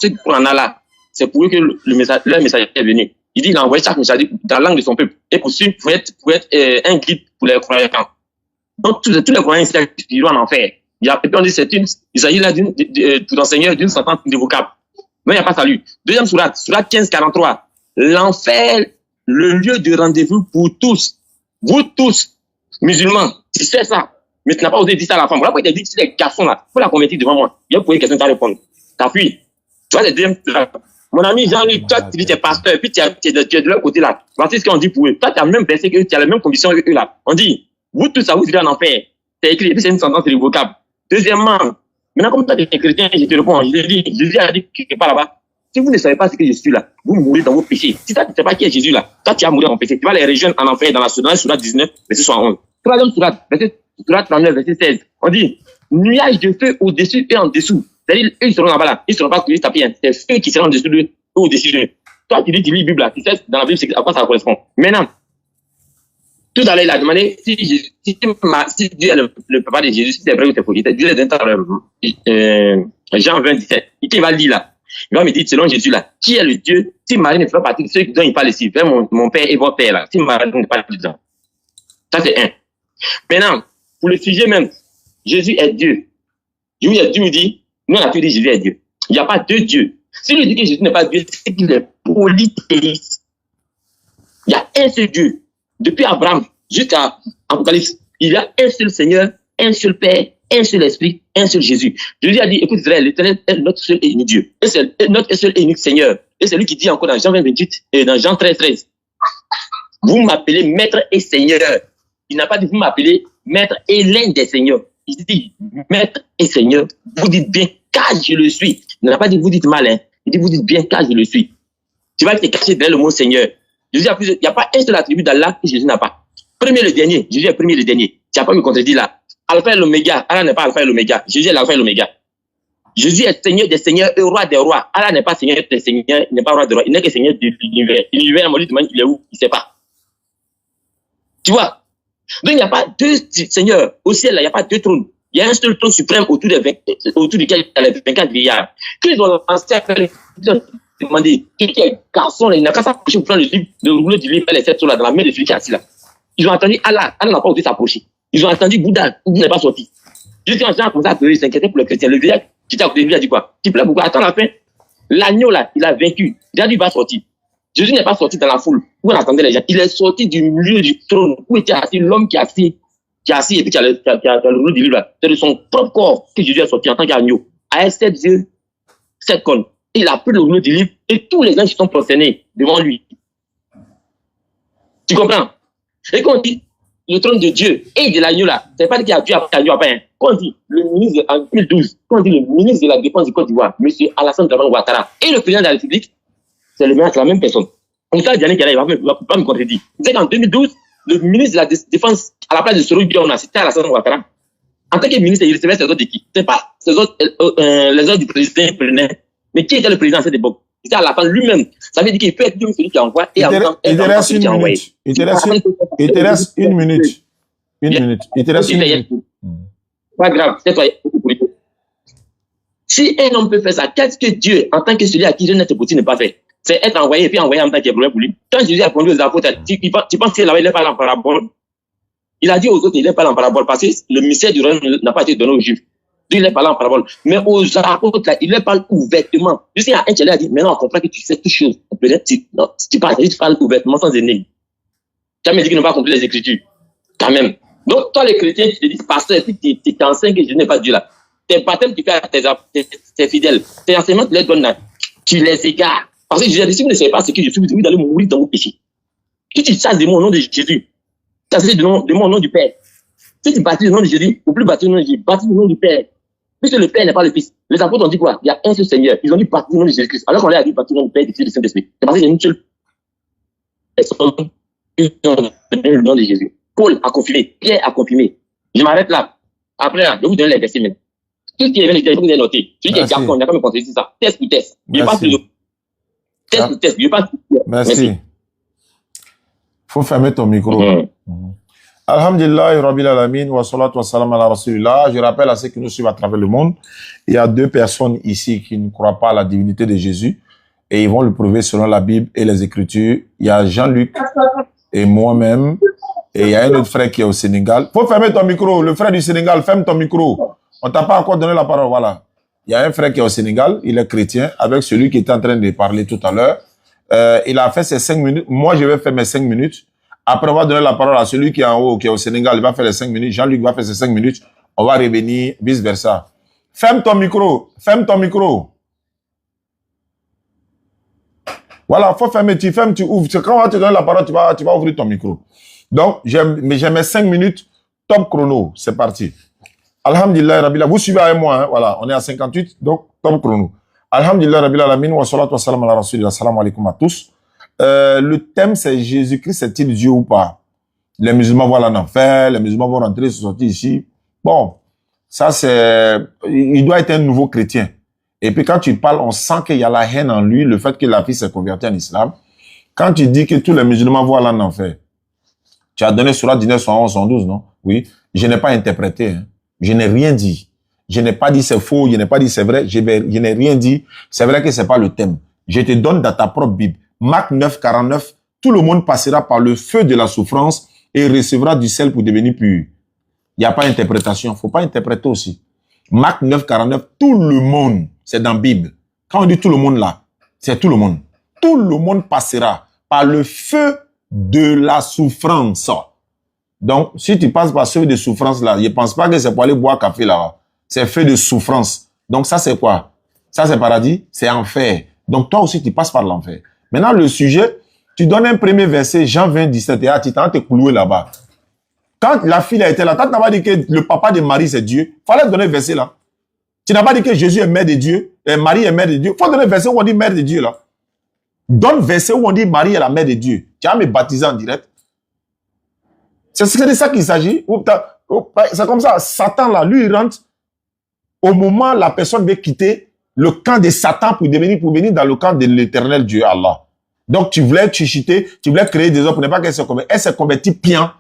ceux qui croient en Allah. C'est pour eux que leur message est venu. Il dit, il a envoyé chaque message dans la langue de son peuple. Et pour être un guide pour les croyants. Donc, tous les croyants ici iront en enfer. Et puis on dit, il s'agit là pour l'enseigneur d'une sentence de vocable. Non, il n'y a pas salut. Deuxième sourate, sourate 15, 43. L'enfer, le lieu de rendez-vous pour tous. Vous tous, musulmans, tu sais ça. Mais tu n'as pas osé dire ça à la femme. Voilà pourquoi il t'a dit que c'est les garçons là. Il faut la convertir devant moi. Il y a pour une question, tu vas répondre. T'as fui. Tu vois, c'est deuxième sourate. Mon ami Jean-Luc, toi, tu dis que tu es pasteur, puis tu es de l'autre côté là. Voici ce qu'on dit pour eux. Toi, tu as même pensé que tu as les mêmes conditions que eux là. On dit, vous tous, ça vous irez en enfer. C'est écrit, et puis c'est une sentence irrévocable. Deuxièmement, maintenant, comme tu es chrétien, je te réponds. Jésus a dit quelque part là-bas. Si vous ne savez pas ce que je suis là, vous mourrez dans vos péchés. Si toi, tu ne sais pas qui est Jésus là, toi, tu vas mourir en péché. Tu vas les rejoindre en enfer dans la sourate 19, verset 71. Troisième sourate, sourate 39, verset 16. On dit, nuage de feu au-dessus et en dessous. C'est-à-dire, eux, ils seront là-bas là. Ils ne seront pas coulis tapis. C'est ceux qui seront en dessous d'eux ou au-dessus d'eux. Toi, tu dis, tu lis la Bible là. Tu sais, dans la Bible, à quoi ça correspond. Maintenant, tout à l'heure, il a demandé si Dieu est le papa de Jésus, si c'est vrai ou c'est faux. Dieu est dans Jean 20, 17. Il va le dire là. Il va me dire, selon Jésus là, qui est le Dieu, si Marie ne fait pas partie de ceux dont il parle ici, vers mon père et votre père là, si Marie ne parle pas dedans. Ça, c'est un. Maintenant, pour le sujet même, Jésus est Dieu. Dieu me dit, nous on a tout dit, Jésus est Dieu. Il n'y a pas deux dieux. Si lui dit que Jésus n'est pas Dieu, c'est qu'il est polythéiste. Il y a un seul Dieu. Depuis Abraham jusqu'à Apocalypse, il y a un seul Seigneur, un seul Père, un seul Esprit, un seul Jésus. Jésus a dit, écoute Israël, l'Éternel est notre seul et unique Dieu. Et c'est notre seul et unique Seigneur. Et c'est lui qui dit encore dans Jean 20, 28 et dans Jean 13, 13. Vous m'appelez maître et Seigneur. Il n'a pas dit vous m'appelez maître et l'un des seigneurs. Il dit maître et Seigneur. Vous dites bien car je le suis. Il n'a pas dit vous dites mal. Hein. Il dit vous dites bien car je le suis. Tu vas te cacher derrière le mot Seigneur. Jésus a il n'y a pas un seul attribut d'Allah que Jésus n'a pas. Premier le dernier. Jésus est premier le dernier. Tu n'as pas me contredire là. Alpha et l'oméga. Allah n'est pas alpha et l'oméga. Jésus est l'alpha et l'oméga. Jésus est Seigneur des seigneurs et roi des rois. Allah n'est pas Seigneur des seigneurs, il n'est pas roi des rois. Il n'est que Seigneur de l'univers. L'univers, on lui demande il est où, il ne sait pas. Tu vois? Donc il n'y a pas deux seigneurs. Au ciel, là, il n'y a pas deux trônes. Il y a un seul trône suprême autour duquel il y a les 24 vieillards. Qu'ils ont lancé à faire, ils ont demandé, qui est garçon, là, il n'a qu'à s'approcher pour prendre le rouleau du livre, les 7 sur là, dans la main de celui qui est assis là. Ils ont entendu Allah, Allah n'a pas osé s'approcher. Ils ont entendu Bouddha, Bouddha n'est pas sorti. Juste quand les gens commencé à pleurer, ils s'inquiétaient pour le chrétien. Le vieillard qui était à côté de lui a dit quoi? Tu pleures pourquoi? Attends la fin. L'agneau là, il a vaincu. Il a dit il va sortir. Jésus n'est pas sorti dans la foule où on attendait les gens. Il est sorti du milieu du trône où était assis l'homme qui est assis et puis qui a le rouleau du livre là. C'est de son propre corps que Jésus est sorti en tant qu'agneau. Avec 7 yeux, 7 cornes. Il a pris le rouleau du livre et tous les gens qui sont prosternés devant lui. Tu comprends? Et quand on dit le trône de Dieu et de l'agneau là, c'est pas qu'il y a Dieu après l'agneau après. Quand on dit le ministre en 2012, quand on dit le ministre de la Défense du Côte d'Ivoire, M. Alassane Dramane Ouattara, et le président de la République, c'est la même personne. Comme ça, Diane Kela, il va pas me contredire. C'est qu'en 2012, le ministre de la Défense, à la place de Soro Biona, c'était Alassane Ouattara. En tant que ministre, il recevait ses ordres de qui? C'est pas les ordres du président prenaient. Mais qui était le président à cette époque? C'était Alassane lui-même. Ça veut dire qu'il peut être celui qui envoie et en même temps, il te reste une minute. Il te reste une minute. Il te reste une minute. Pas grave, c'est toi. Si un homme peut faire ça, qu'est-ce que Dieu, en tant que celui à qui Jean est possible, ne pas faire? C'est être envoyé et puis envoyé en tant qu'il y a problème pour lui. Quand Jésus a répondu aux apôtres, tu penses qu'il n'est pas en parabole? Il a dit aux autres qu'il n'est pas en parabole parce que le mystère du royaume n'a pas été donné aux Juifs. Dieu n'est pas là en parabole. Mais aux apôtres, là, il leur parle ouvertement. Jusqu'à un qui a dit, maintenant on comprend que tu sais toutes choses. Peut-être tu parles ouvertement sans énigme. Tu as me dit qu'il n'a pas compris les Écritures. Quand même. Donc, toi, les chrétiens, tu te dis, pasteur, tu t'enseignes que je n'ai pas Dieu là. Tes baptêmes, tu fais à tes fidèles. Tes enseignements, tu les donnes là. Tu les égares. Parce que Jésus a dit, si vous ne savez pas ce que je suis, vous allez mourir dans vos péchés. Si tu chasses de moi au nom de Jésus, tu chasses de moi au nom du Père. Si tu baptises au nom de Jésus, ou plus baptiser au nom de Jésus, baptise au nom du Père. Puisque le Père n'est pas le Fils. Les apôtres ont dit quoi? Il y a un seul Seigneur. Ils ont dit baptiser au nom de Jésus-Christ. Alors qu'on leur a dit baptiser au nom du Père, du Fils et du Saint-Esprit. C'est parce qu'il y a une seule personne qui donne le nom de Jésus. Paul a confirmé. Pierre a confirmé. Je m'arrête là. Après, là, je vais vous donner les versets même. Tout ce qui est venu, il faut vous les noter. Celui qui est garçon, il n'a pas me contredire ça. Test pour test. Je passe le test pour test. Je passe. Merci. Faut fermer ton micro. Alhamdulillah, Rabbil Alamin, wa salatu wa salam ala Rasulillah. Je rappelle à ceux qui nous suivent à travers le monde, il y a 2 personnes ici qui ne croient pas à la divinité de Jésus et ils vont le prouver selon la Bible et les Écritures. Il y a Jean-Luc et moi-même et il y a un autre frère qui est au Sénégal. Faut fermer ton micro, le frère du Sénégal, ferme ton micro. On t'a pas encore donné la parole, voilà. Il y a un frère qui est au Sénégal, il est chrétien, avec celui qui était en train de parler tout à l'heure. Il a fait ses 5 minutes. Moi, je vais faire mes 5 minutes. Après, on va donner la parole à celui qui est en haut, qui est au Sénégal. Il va faire les 5 minutes. Jean-Luc va faire ses 5 minutes. On va revenir, vice-versa. Ferme ton micro. Ferme ton micro. Voilà, faut fermer. Tu fermes, tu ouvres. Quand on va te donner la parole, tu vas ouvrir ton micro. Donc, j'ai mes 5 minutes. Top chrono. C'est parti. Alhamdulillah, Rabbil. Vous suivez avec moi, hein. Voilà. On est à 58. Donc, top chrono. Alhamdulillah, Rabbil Alamin, wa salatu wa salam ala rasulillah, salam alaikum à tous. Le thème, c'est Jésus-Christ est-il Dieu ou pas? Les musulmans vont aller en enfer, les musulmans vont rentrer, se sortir ici. Bon, ça c'est... Il doit être un nouveau chrétien. Et puis quand tu parles, on sent qu'il y a la haine en lui, le fait que la fille s'est convertie en islam. Quand tu dis que tous les musulmans vont aller en enfer, tu as donné Surah 19, 111, 112, non? Oui. Je n'ai pas interprété. Hein. Je n'ai rien dit. Je n'ai pas dit c'est faux, je n'ai pas dit c'est vrai, je n'ai rien dit. C'est vrai que c'est pas le thème. Je te donne dans ta propre Bible. Marc 9, 49, tout le monde passera par le feu de la souffrance et recevra du sel pour devenir pur. Il n'y a pas d'interprétation. Faut pas interpréter aussi. Marc 9, 49, tout le monde, c'est dans la Bible. Quand on dit tout le monde là, c'est tout le monde. Tout le monde passera par le feu de la souffrance. Donc, si tu passes par ce feu de souffrance là, je ne pense pas que c'est pour aller boire café là-bas. C'est feu de souffrance. Donc, ça c'est quoi? Ça c'est paradis, c'est enfer. Donc, toi aussi, tu passes par l'enfer. Maintenant, le sujet, tu donnes un premier verset, Jean 20, 17, et tu t'en t'es cloué là-bas. Quand la fille a été là, tu n'as pas dit que le papa de Marie c'est Dieu. Il fallait donner le verset là. Tu n'as pas dit que Jésus est mère de Dieu, et Marie est mère de Dieu. Il faut donner le verset où on dit mère de Dieu là. Donne le verset où on dit Marie est la mère de Dieu. Tu vas me baptiser en direct. C'est de ça qu'il s'agit. C'est comme ça. Satan là, lui il rentre au moment où la personne veut quitter le camp de Satan pour venir dans le camp de l'éternel Dieu Allah. Donc tu voulais chuchoter, tu voulais créer des hommes pour ne pas qu'elle se convertisse. Elle s'est convertie pian.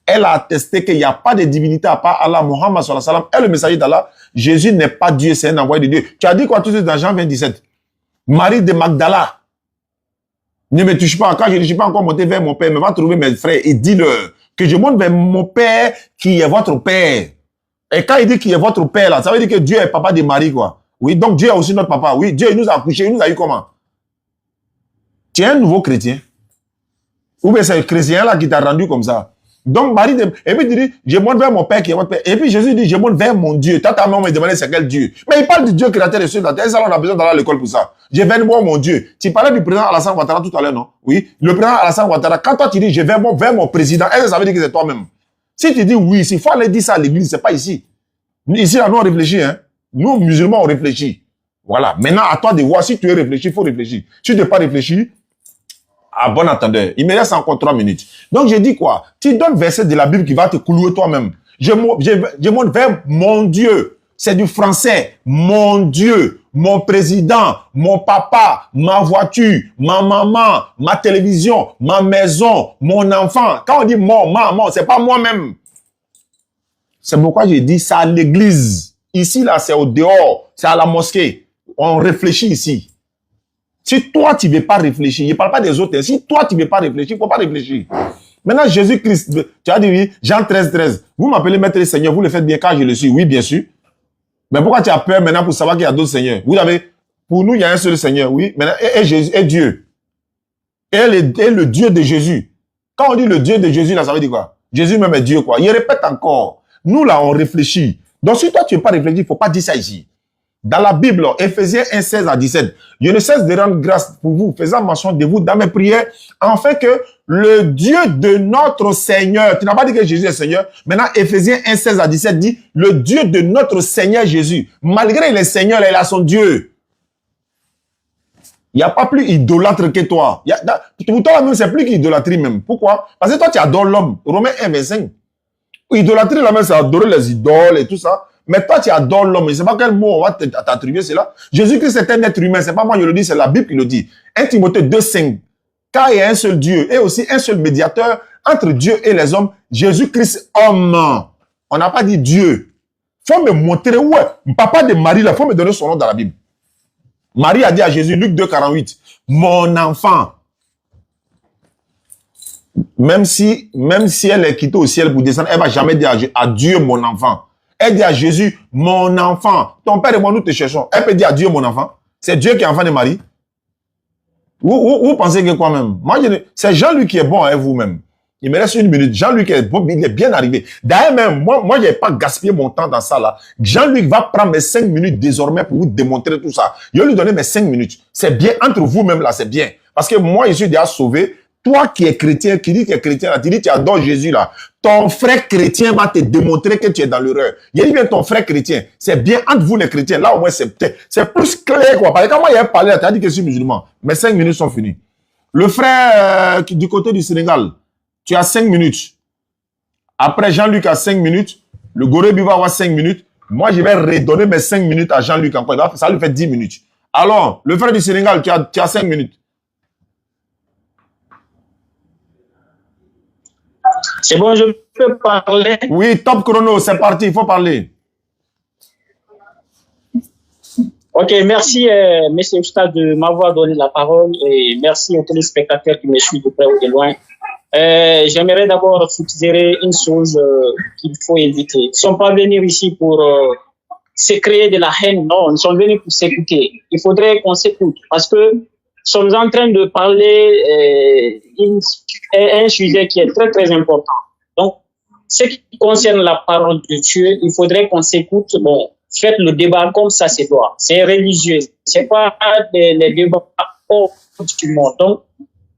Elle a attesté qu'il n'y a pas de divinité à part Allah, Muhammad sallallahu alayhi wa sallam, est le messager d'Allah. Jésus n'est pas Dieu, c'est un envoyé de Dieu. Tu as dit quoi tout de suite dans Jean 27? Marie de Magdala. Ne me touche pas. Quand je ne suis pas encore monté vers mon père, mais va trouver mes frères et dis-leur que je monte vers mon père qui est votre père. Et quand il dit qu'il est votre père, là, ça veut dire que Dieu est papa de Marie, quoi. Oui, donc Dieu est aussi notre papa. Oui, Dieu il nous a accouché, il nous a eu comment? Tu es un nouveau chrétien. Ou bien c'est le chrétien là qui t'a rendu comme ça. Donc Marie, et puis il dit, je monte vers mon père qui est votre père. Et puis Jésus dit, je monte vers mon Dieu. Ta maman me demandait c'est quel Dieu. Mais il parle du Dieu créateur des cieux et de la terre. Et ça, on a besoin d'aller à l'école pour ça. Je vais voir mon Dieu. Tu parlais du président Alassane Ouattara tout à l'heure, non? Oui. Le président Alassane Ouattara, quand toi tu dis, je vais vers mon président, est-ce que ça veut dire que c'est toi-même? Si tu dis oui, il faut aller dire ça à l'église, c'est pas ici. Ici, là, nous, on réfléchit, hein. Nous, musulmans, on réfléchit. Voilà. Maintenant, à toi de voir si tu es réfléchi, il faut réfléchir. Si tu n'es pas réfléchi, à bon entendeur. Il me reste encore 3 minutes. Donc, j'ai dit quoi? Tu donnes verset de la Bible qui va te clouer toi-même. Je monte vers mon Dieu. C'est du français. Mon Dieu, mon président, mon papa, ma voiture, ma maman, ma télévision, ma maison, mon enfant. Quand on dit mon, maman, c'est pas moi-même. C'est pourquoi j'ai dit ça à l'église. Ici, là, c'est au dehors. C'est à la mosquée. On réfléchit ici. Si toi, tu ne veux pas réfléchir, je ne parle pas des autres. Si toi, tu ne veux pas réfléchir, il ne faut pas réfléchir. Maintenant, Jésus-Christ, tu as dit oui, Jean 13, 13. Vous m'appelez maître et seigneur, vous le faites bien car je le suis. Oui, bien sûr. Mais pourquoi tu as peur maintenant pour savoir qu'il y a d'autres seigneurs? Vous avez, pour nous, il y a un seul seigneur, oui. Maintenant, et Jésus, et Dieu. Et le Dieu de Jésus. Quand on dit le Dieu de Jésus, là, ça veut dire quoi? Jésus même est Dieu, quoi. Il répète encore. Nous, là, on réfléchit. Donc, si toi, tu ne veux pas réfléchir, il ne faut pas dire ça ici. Dans la Bible, Ephésiens 1, 16 à 17, je ne cesse de rendre grâce pour vous, faisant mention de vous dans mes prières, afin que le Dieu de notre Seigneur, tu n'as pas dit que Jésus est Seigneur, maintenant Ephésiens 1, 16 à 17 dit, le Dieu de notre Seigneur Jésus, malgré les seigneurs, il a son Dieu. Il n'y a pas plus idolâtre que toi. Pour toi même, c'est plus qu'idolâtrie même. Pourquoi? Parce que toi, tu adores l'homme. Romains 1, 25. Idolâtrie, là même, c'est adorer les idoles et tout ça. Mais toi, tu adores l'homme. Je ne sais pas quel mot on va t'attribuer cela. Jésus-Christ est un être humain. Ce n'est pas moi qui le dis, c'est la Bible qui le dit. 1 Timothée 2, 5. Car il y a un seul Dieu et aussi un seul médiateur entre Dieu et les hommes, Jésus-Christ homme. On n'a pas dit Dieu. Il faut me montrer où est. Papa de Marie, il faut me donner son nom dans la Bible. Marie a dit à Jésus, Luc 2, 48, mon enfant. Même si elle est quittée au ciel pour descendre, elle ne va jamais dire à Dieu, mon enfant. Elle dit à Jésus, mon enfant. Ton père et moi, nous te cherchons. Elle peut dire à Dieu, mon enfant. C'est Dieu qui est enfant de Marie. Vous pensez que quoi même? Moi, c'est Jean-Luc qui est bon à vous-même. Il me reste 1 minute. Jean-Luc est bon, il est bien arrivé. D'ailleurs même, moi, je n'ai pas gaspillé mon temps dans ça là. Jean-Luc va prendre mes 5 minutes désormais pour vous démontrer tout ça. Je vais lui donner mes 5 minutes. C'est bien entre vous-même là, c'est bien. Parce que moi, je suis déjà sauvé. toi qui es chrétien, qui dis que tu es chrétien, là, tu dis que tu adores Jésus, là, ton frère chrétien va te démontrer que tu es dans l'erreur. Il dit bien ton frère chrétien. C'est bien entre vous les chrétiens. Là, au moins, c'est plus clair, quoi. Parce que quand moi, il a parlé, tu as dit que je suis musulman. Mes 5 minutes sont finies. Le frère du côté du Sénégal, tu as 5 minutes. Après, Jean-Luc a 5 minutes. Le Gorebi va avoir 5 minutes. Moi, je vais redonner mes 5 minutes à Jean-Luc encore. Ça lui fait 10 minutes. Alors, le frère du Sénégal, tu as 5 minutes. C'est bon, je peux parler. Oui, top chrono, c'est parti, il faut parler. Ok, merci, monsieur Oustad, de m'avoir donné la parole et merci aux téléspectateurs qui me suivent de près ou de loin. J'aimerais d'abord suggérer une chose qu'il faut éviter. Ils ne sont pas venus ici pour se créer de la haine, non, ils sont venus pour s'écouter. Il faudrait qu'on s'écoute parce que nous sommes en train de parler un sujet qui est très, très important. Donc, ce qui concerne la parole de Dieu, il faudrait qu'on s'écoute. Bon, faites le débat comme ça se doit. C'est religieux. C'est pas les débats hors du monde. Donc,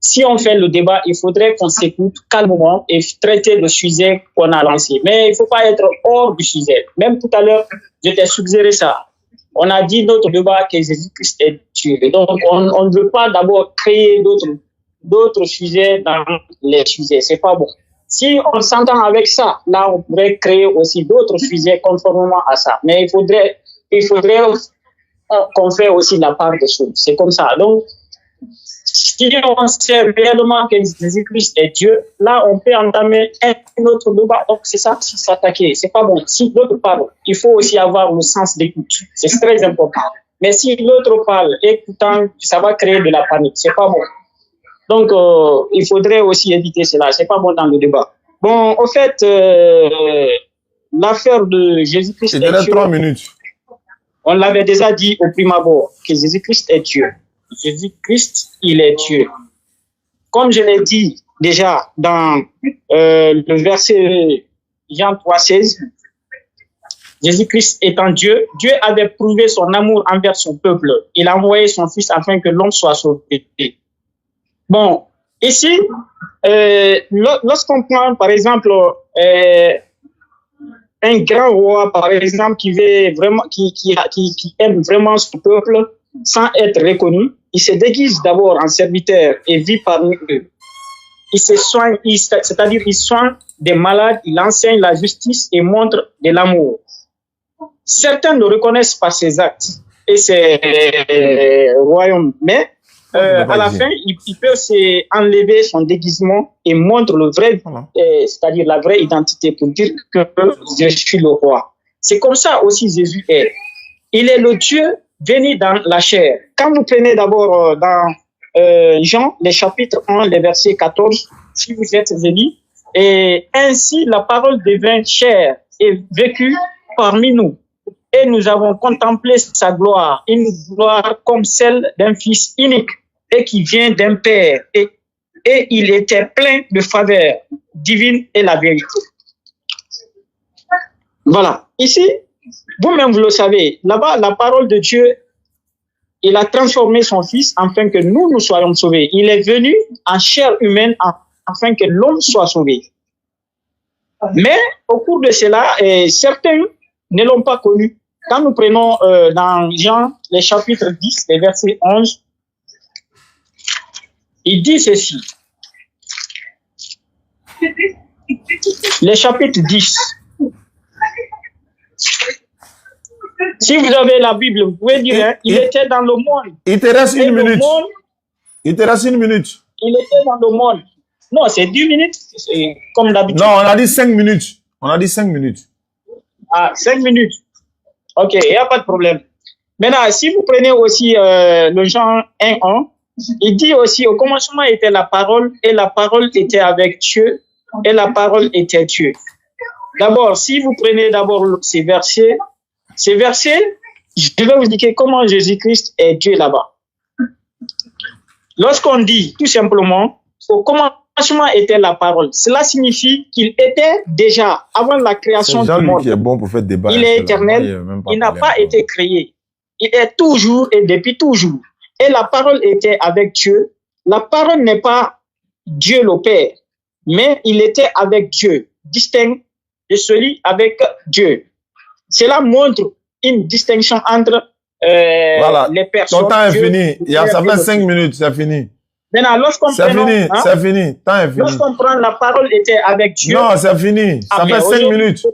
si on fait le débat, il faudrait qu'on s'écoute calmement et traiter le sujet qu'on a lancé. Mais il ne faut pas être hors du sujet. Même tout à l'heure, je t'ai suggéré ça. On a dit notre débat que Jésus-Christ est Dieu. Donc, on ne veut pas d'abord créer d'autres sujets dans les sujets. C'est pas bon. Si on s'entend avec ça, là, on pourrait créer aussi d'autres sujets conformément à ça. Mais il faudrait qu'on fait aussi la part des choses. C'est comme ça. Donc, si on sait réellement que Jésus-Christ est Dieu, là, on peut entamer un autre débat. Donc, c'est ça, s'attaquer. C'est pas bon. Si l'autre parle, il faut aussi avoir le sens d'écoute. C'est très important. Mais si l'autre parle, écoutant, ça va créer de la panique. C'est pas bon. Donc, il faudrait aussi éviter cela. C'est pas bon dans le débat. Bon, au fait, l'affaire de Jésus-Christ est Dieu. 3 minutes. On l'avait déjà dit au prime abord que Jésus-Christ est Dieu. Jésus-Christ, il est Dieu. Comme je l'ai dit déjà dans le verset Jean 3,16, Jésus-Christ étant Dieu, Dieu avait prouvé son amour envers son peuple. Il a envoyé son Fils afin que l'homme soit sauvé. Bon, ici, lorsqu'on prend, par exemple, un grand roi, par exemple, qui aime vraiment son peuple sans être reconnu, il se déguise d'abord en serviteur et vit parmi eux. Il se soigne, c'est-à-dire il soigne des malades, il enseigne la justice et montre de l'amour. Certains le reconnaissent par ses actes et ses royaumes, mais à la fin, il peut enlever son déguisement et montre le vrai, c'est-à-dire la vraie identité pour dire que je suis le roi. C'est comme ça aussi Jésus est. Il est le Dieu venu dans la chair. Quand vous prenez d'abord dans Jean, les chapitres 1, les versets 14, si vous êtes venu, et ainsi la parole devint chair et vécut parmi nous. Et nous avons contemplé sa gloire, une gloire comme celle d'un fils unique et qui vient d'un père. Et il était plein de faveur divine et la vérité. Voilà. Ici, vous-même, vous le savez, là-bas, la parole de Dieu, il a transformé son Fils afin que nous soyons sauvés. Il est venu en chair humaine afin que l'homme soit sauvé. Mais au cours de cela, certains ne l'ont pas connu. Quand nous prenons dans Jean, les chapitres 10, les versets 11, il dit ceci. Les chapitres 10. Si vous avez la Bible, vous pouvez dire, il était dans le monde. Il te reste une minute. Il te reste une minute. Il était dans le monde. Non, c'est 10 minutes, comme d'habitude. Non, on a dit 5 minutes. On a dit 5 minutes. Ah, 5 minutes. Ok, il n'y a pas de problème. Maintenant, si vous prenez aussi le Jean 1:1, il dit aussi, au commencement était la parole, et la parole était avec Dieu, et la parole était Dieu. D'abord, si vous prenez d'abord ces versets, je vais vous dire comment Jésus-Christ est Dieu là-bas. Lorsqu'on dit tout simplement, au commencement était la parole, cela signifie qu'il était déjà, avant la création du monde. Qui est bon pour faire débat. Il est éternel, il n'a pas été créé. Il est toujours et depuis toujours. Et la parole était avec Dieu. La parole n'est pas Dieu le Père, mais il était avec Dieu, distinct de celui avec Dieu. Cela montre une distinction entre Voilà. les personnes. Ton temps est Dieu, fini. Ça fait 5 minutes, c'est fini. Maintenant, lorsqu'on C'est fini, c'est fini. Temps est fini. Lorsqu'on prend la parole était avec Dieu. Non, c'est fini. Ça fait 5 minutes.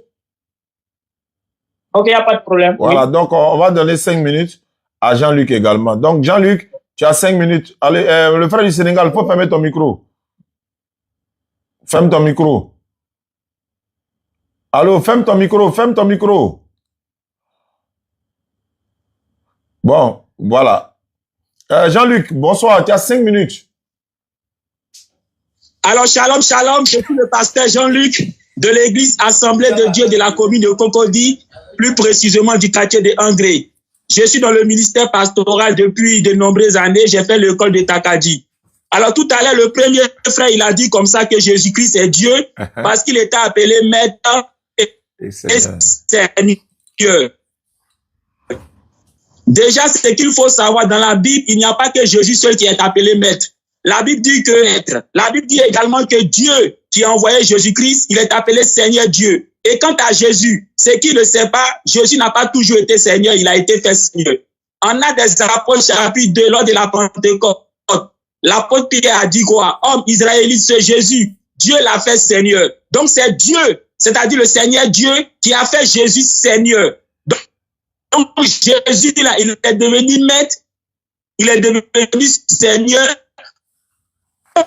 Ok, il n'y a pas de problème. Voilà, Oui. donc on va donner 5 minutes à Jean-Luc également. Donc, Jean-Luc, tu as 5 minutes. Allez, le frère du Sénégal, il faut fermer ton micro. Ferme ton micro. Allô, ferme ton micro, ferme ton micro. Bon, voilà. Jean-Luc, bonsoir, tu as 5 minutes. Alors, shalom, shalom, je suis le pasteur Jean-Luc de l'église Assemblée de Dieu de la commune de Cocody, plus précisément du quartier de Angré. Je suis dans le ministère pastoral depuis de nombreuses années. J'ai fait l'école de Takadi. Alors, tout à l'heure, le premier frère, il a dit comme ça que Jésus-Christ est Dieu parce qu'il était appelé Maître et Seigneur. Déjà, ce qu'il faut savoir dans la Bible, il n'y a pas que Jésus seul qui est appelé Maître. La Bible dit que être. La Bible dit également que Dieu qui a envoyé Jésus-Christ, il est appelé Seigneur Dieu. Et quant à Jésus, ceux qui ne le savent pas, Jésus n'a pas toujours été Seigneur, il a été fait Seigneur. En Actes des Apôtres, chapitre 2, lors de la Pentecôte, l'apôtre Pierre a dit quoi? Homme israélite, c'est Jésus. Dieu l'a fait Seigneur. Donc c'est Dieu, c'est-à-dire le Seigneur Dieu, qui a fait Jésus Seigneur. Donc Jésus, là, il est devenu maître, il est devenu Seigneur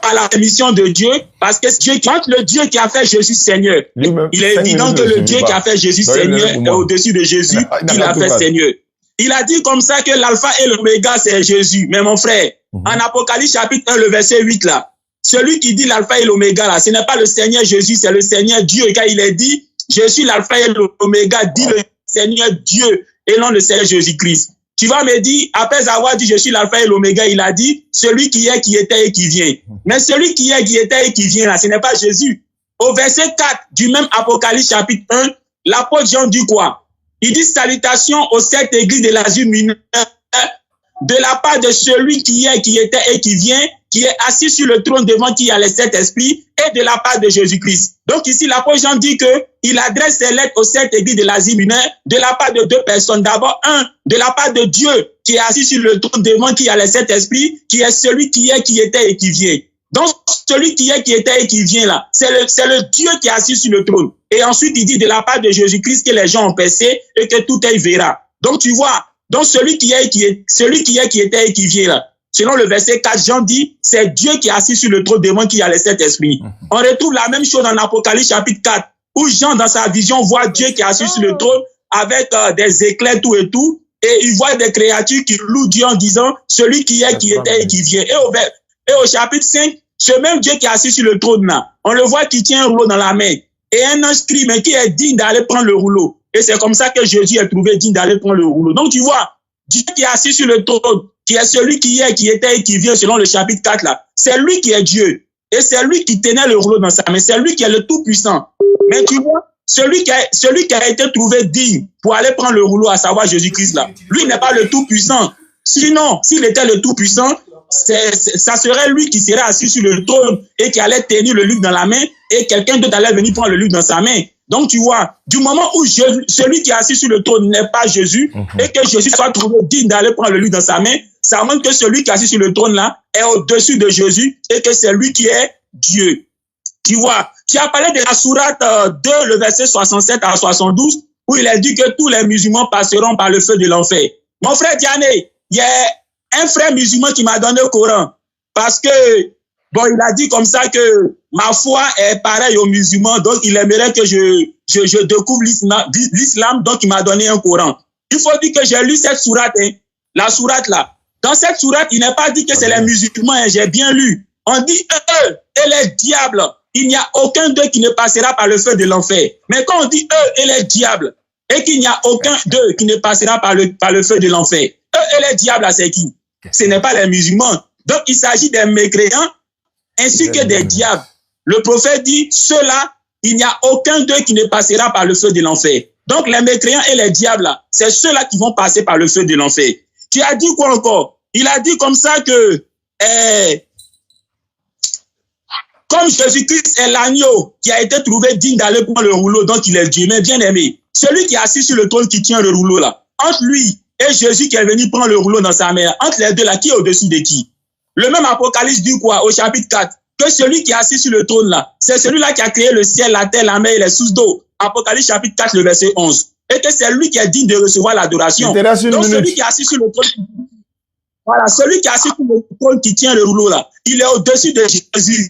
par la mission de Dieu, parce que Dieu, quand le Dieu qui a fait Jésus Seigneur, il est évident que le Dieu qui a fait Jésus Seigneur est au-dessus de Jésus, qui l'a fait Seigneur. Il a dit comme ça que l'alpha et l'oméga, c'est Jésus. Mais mon frère, en Apocalypse chapitre 1, le verset 8 là, celui qui dit l'alpha et l'oméga là, ce n'est pas le Seigneur Jésus, c'est le Seigneur Dieu. Et quand il est dit, je suis l'alpha et l'oméga, dit le Seigneur Dieu et non le Seigneur Jésus-Christ. Tu vas me dire, après avoir dit je suis l'alpha et l'oméga, il a dit celui qui est, qui était et qui vient. Mais celui qui est, qui était et qui vient là, ce n'est pas Jésus. Au verset 4 du même Apocalypse chapitre 1, l'apôtre Jean dit quoi? Il dit salutations aux 7 églises de l'Asie mineure de la part de celui qui est, qui était et qui vient, qui est assis sur le trône devant qui il y a les 7 esprits, et de la part de Jésus-Christ. Donc ici, l'apôtre Jean dit que il adresse ses lettres aux 7 églises de l'Asie mineure de la part de 2 personnes. D'abord, de la part de Dieu qui est assis sur le trône devant qui il y a les 7 esprits, qui est celui qui est, qui était et qui vient. Donc, celui qui est, qui était et qui vient là, c'est le Dieu qui est assis sur le trône. Et ensuite, il dit de la part de Jésus-Christ que les gens ont percé et que tout œil verra. Donc, tu vois, donc celui qui est, qui était et qui vient là, selon le verset 4, Jean dit, c'est Dieu qui est assis sur le trône devant qui il y a les 7 esprits. On retrouve la même chose en Apocalypse chapitre 4, où Jean, dans sa vision, voit Dieu qui est assis sur le trône avec des éclairs, tout et tout, et il voit des créatures qui louent Dieu en disant, celui qui est, qui était et qui vient. Et au chapitre 5, ce même Dieu qui est assis sur le trône là, on le voit qui tient un rouleau dans la main. Et un ange crie, mais qui est digne d'aller prendre le rouleau. Et c'est comme ça que Jésus est trouvé digne d'aller prendre le rouleau. Donc tu vois, Dieu qui est assis sur le trône, qui est celui qui est, qui était et qui vient selon le chapitre 4 là, c'est lui qui est Dieu. Et c'est lui qui tenait le rouleau dans sa main. C'est lui qui est le Tout-Puissant. Mais tu vois, celui qui a été trouvé digne pour aller prendre le rouleau, à savoir Jésus-Christ là, lui n'est pas le Tout-Puissant. Sinon, s'il était le Tout-Puissant, ça serait lui qui serait assis sur le trône et qui allait tenir le livre dans la main et quelqu'un d'autre allait venir prendre le livre dans sa main. Donc tu vois, du moment où celui qui est assis sur le trône n'est pas Jésus et que Jésus soit trouvé digne d'aller prendre le livre dans sa main, ça montre que celui qui est assis sur le trône là est au-dessus de Jésus et que c'est lui qui est Dieu. Tu vois, tu as parlé de la sourate 2, le verset 67 à 72, où il est dit que tous les musulmans passeront par le feu de l'enfer. Mon frère Diané, il y a un frère musulman qui m'a donné le Coran parce que, bon, il a dit comme ça que ma foi est pareille aux musulmans, donc il aimerait que je découvre l'islam, donc il m'a donné un Coran. Il faut dire que j'ai lu cette sourate, hein, la sourate là. Dans cette sourate, il n'est pas dit que c'est les musulmans, hein, j'ai bien lu. On dit eux et les diables. Il n'y a aucun d'eux qui ne passera par le feu de l'enfer. Mais quand on dit eux et les diables, et qu'il n'y a aucun d'eux qui ne passera par le feu de l'enfer, eux et les diables, c'est qui? Ce n'est pas les musulmans. Donc, il s'agit des mécréants ainsi que des diables. Le prophète dit, ceux-là, il n'y a aucun d'eux qui ne passera par le feu de l'enfer. Donc, les mécréants et les diables, là, c'est ceux-là qui vont passer par le feu de l'enfer. Tu as dit quoi encore? Il a dit comme ça que Comme Jésus-Christ est l'agneau qui a été trouvé digne d'aller prendre le rouleau, donc il est Dieu. Mais bien aimé, celui qui est assis sur le trône qui tient le rouleau là, entre lui et Jésus qui est venu prendre le rouleau dans sa main, entre les deux là, qui est au-dessus de qui? Le même Apocalypse dit quoi au chapitre 4? Que celui qui est assis sur le trône là, c'est celui-là qui a créé le ciel, la terre, la mer et les sources d'eau. Apocalypse chapitre 4, le verset 11. Et que c'est lui qui est digne de recevoir l'adoration. Donc celui qui est assis sur le trône, voilà, celui qui est assis sur le trône qui tient le rouleau là, il est au-dessus de Jésus.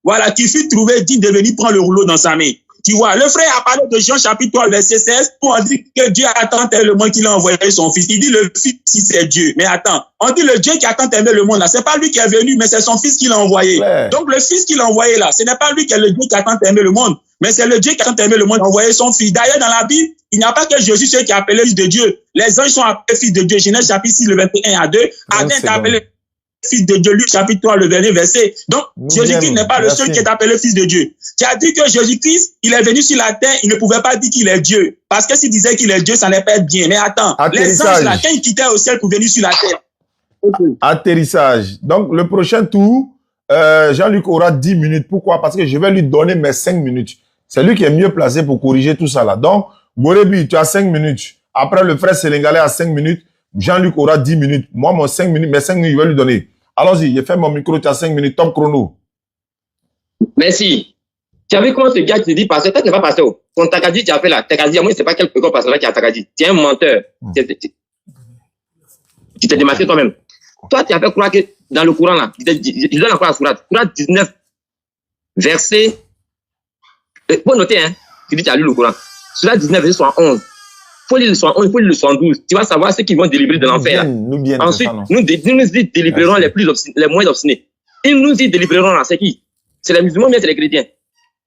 Voilà, qui fut trouvé digne de venir prendre le rouleau dans sa main. Tu vois, le frère a parlé de Jean chapitre 3, verset 16, où on dit que Dieu a tant aimé le monde qu'il a envoyé son fils. Il dit le fils, si c'est Dieu. Mais attends, on dit le Dieu qui a tant aimé le monde là, c'est pas lui qui est venu, mais c'est son fils qui l'a envoyé. Ouais. Donc le fils qu'il a envoyé là, ce n'est pas lui qui est le Dieu qui a tant aimé le monde, mais c'est le Dieu qui a tant aimé le monde qui a envoyé son fils. D'ailleurs, dans la Bible, il n'y a pas que Jésus celui qui est appelé fils de Dieu. Les anges sont appelés fils de Dieu. Genèse chapitre 6, le 21 à 2. Adam est appelé fils de Dieu, Luc chapitre 3, le dernier verset. Donc, Jésus-Christ n'est pas le seul qui est appelé fils de Dieu. Tu as dit que Jésus-Christ, il est venu sur la terre, il ne pouvait pas dire qu'il est Dieu. Parce que s'il disait qu'il est Dieu, ça n'est pas bien. Mais attends, les anges là, quand ils quittaient au ciel pour venir sur la terre. Atterrissage. Donc, le prochain tour, Jean-Luc aura 10 minutes. Pourquoi? Parce que je vais lui donner mes 5 minutes. C'est lui qui est mieux placé pour corriger tout ça là. Donc, Gorebi, tu as 5 minutes. Après, le frère Sénégalais a 5 minutes. Jean-Luc aura 10 minutes. Moi, mes 5 minutes, je vais lui donner. Allons-y, j'ai fait mon micro, tu as 5 minutes, top chrono. Merci. Tu as vu comment ce gars te dit passer? Toi, tu n'es pas passé. Quand t'as dit, tu as fait là. T'as dit, moi, c'est pas quel pasteur là qui a t'as dit. Tu es un menteur. Tu t'es démasqué toi-même. Toi, tu as fait croire que dans le Coran là, je donne encore la sourate. Sourate 19, verset. Faut noter, hein. Tu dis, tu as lu le Coran. Sourate 19, verset 71. Il faut lire le 71, il faut lire le 72. Tu vas savoir ceux qui vont délivrer de l'enfer. Ensuite, nous délivérerons les moins obstinés. Ils nous y délivéreront là. C'est qui? C'est les musulmans, mais c'est les chrétiens.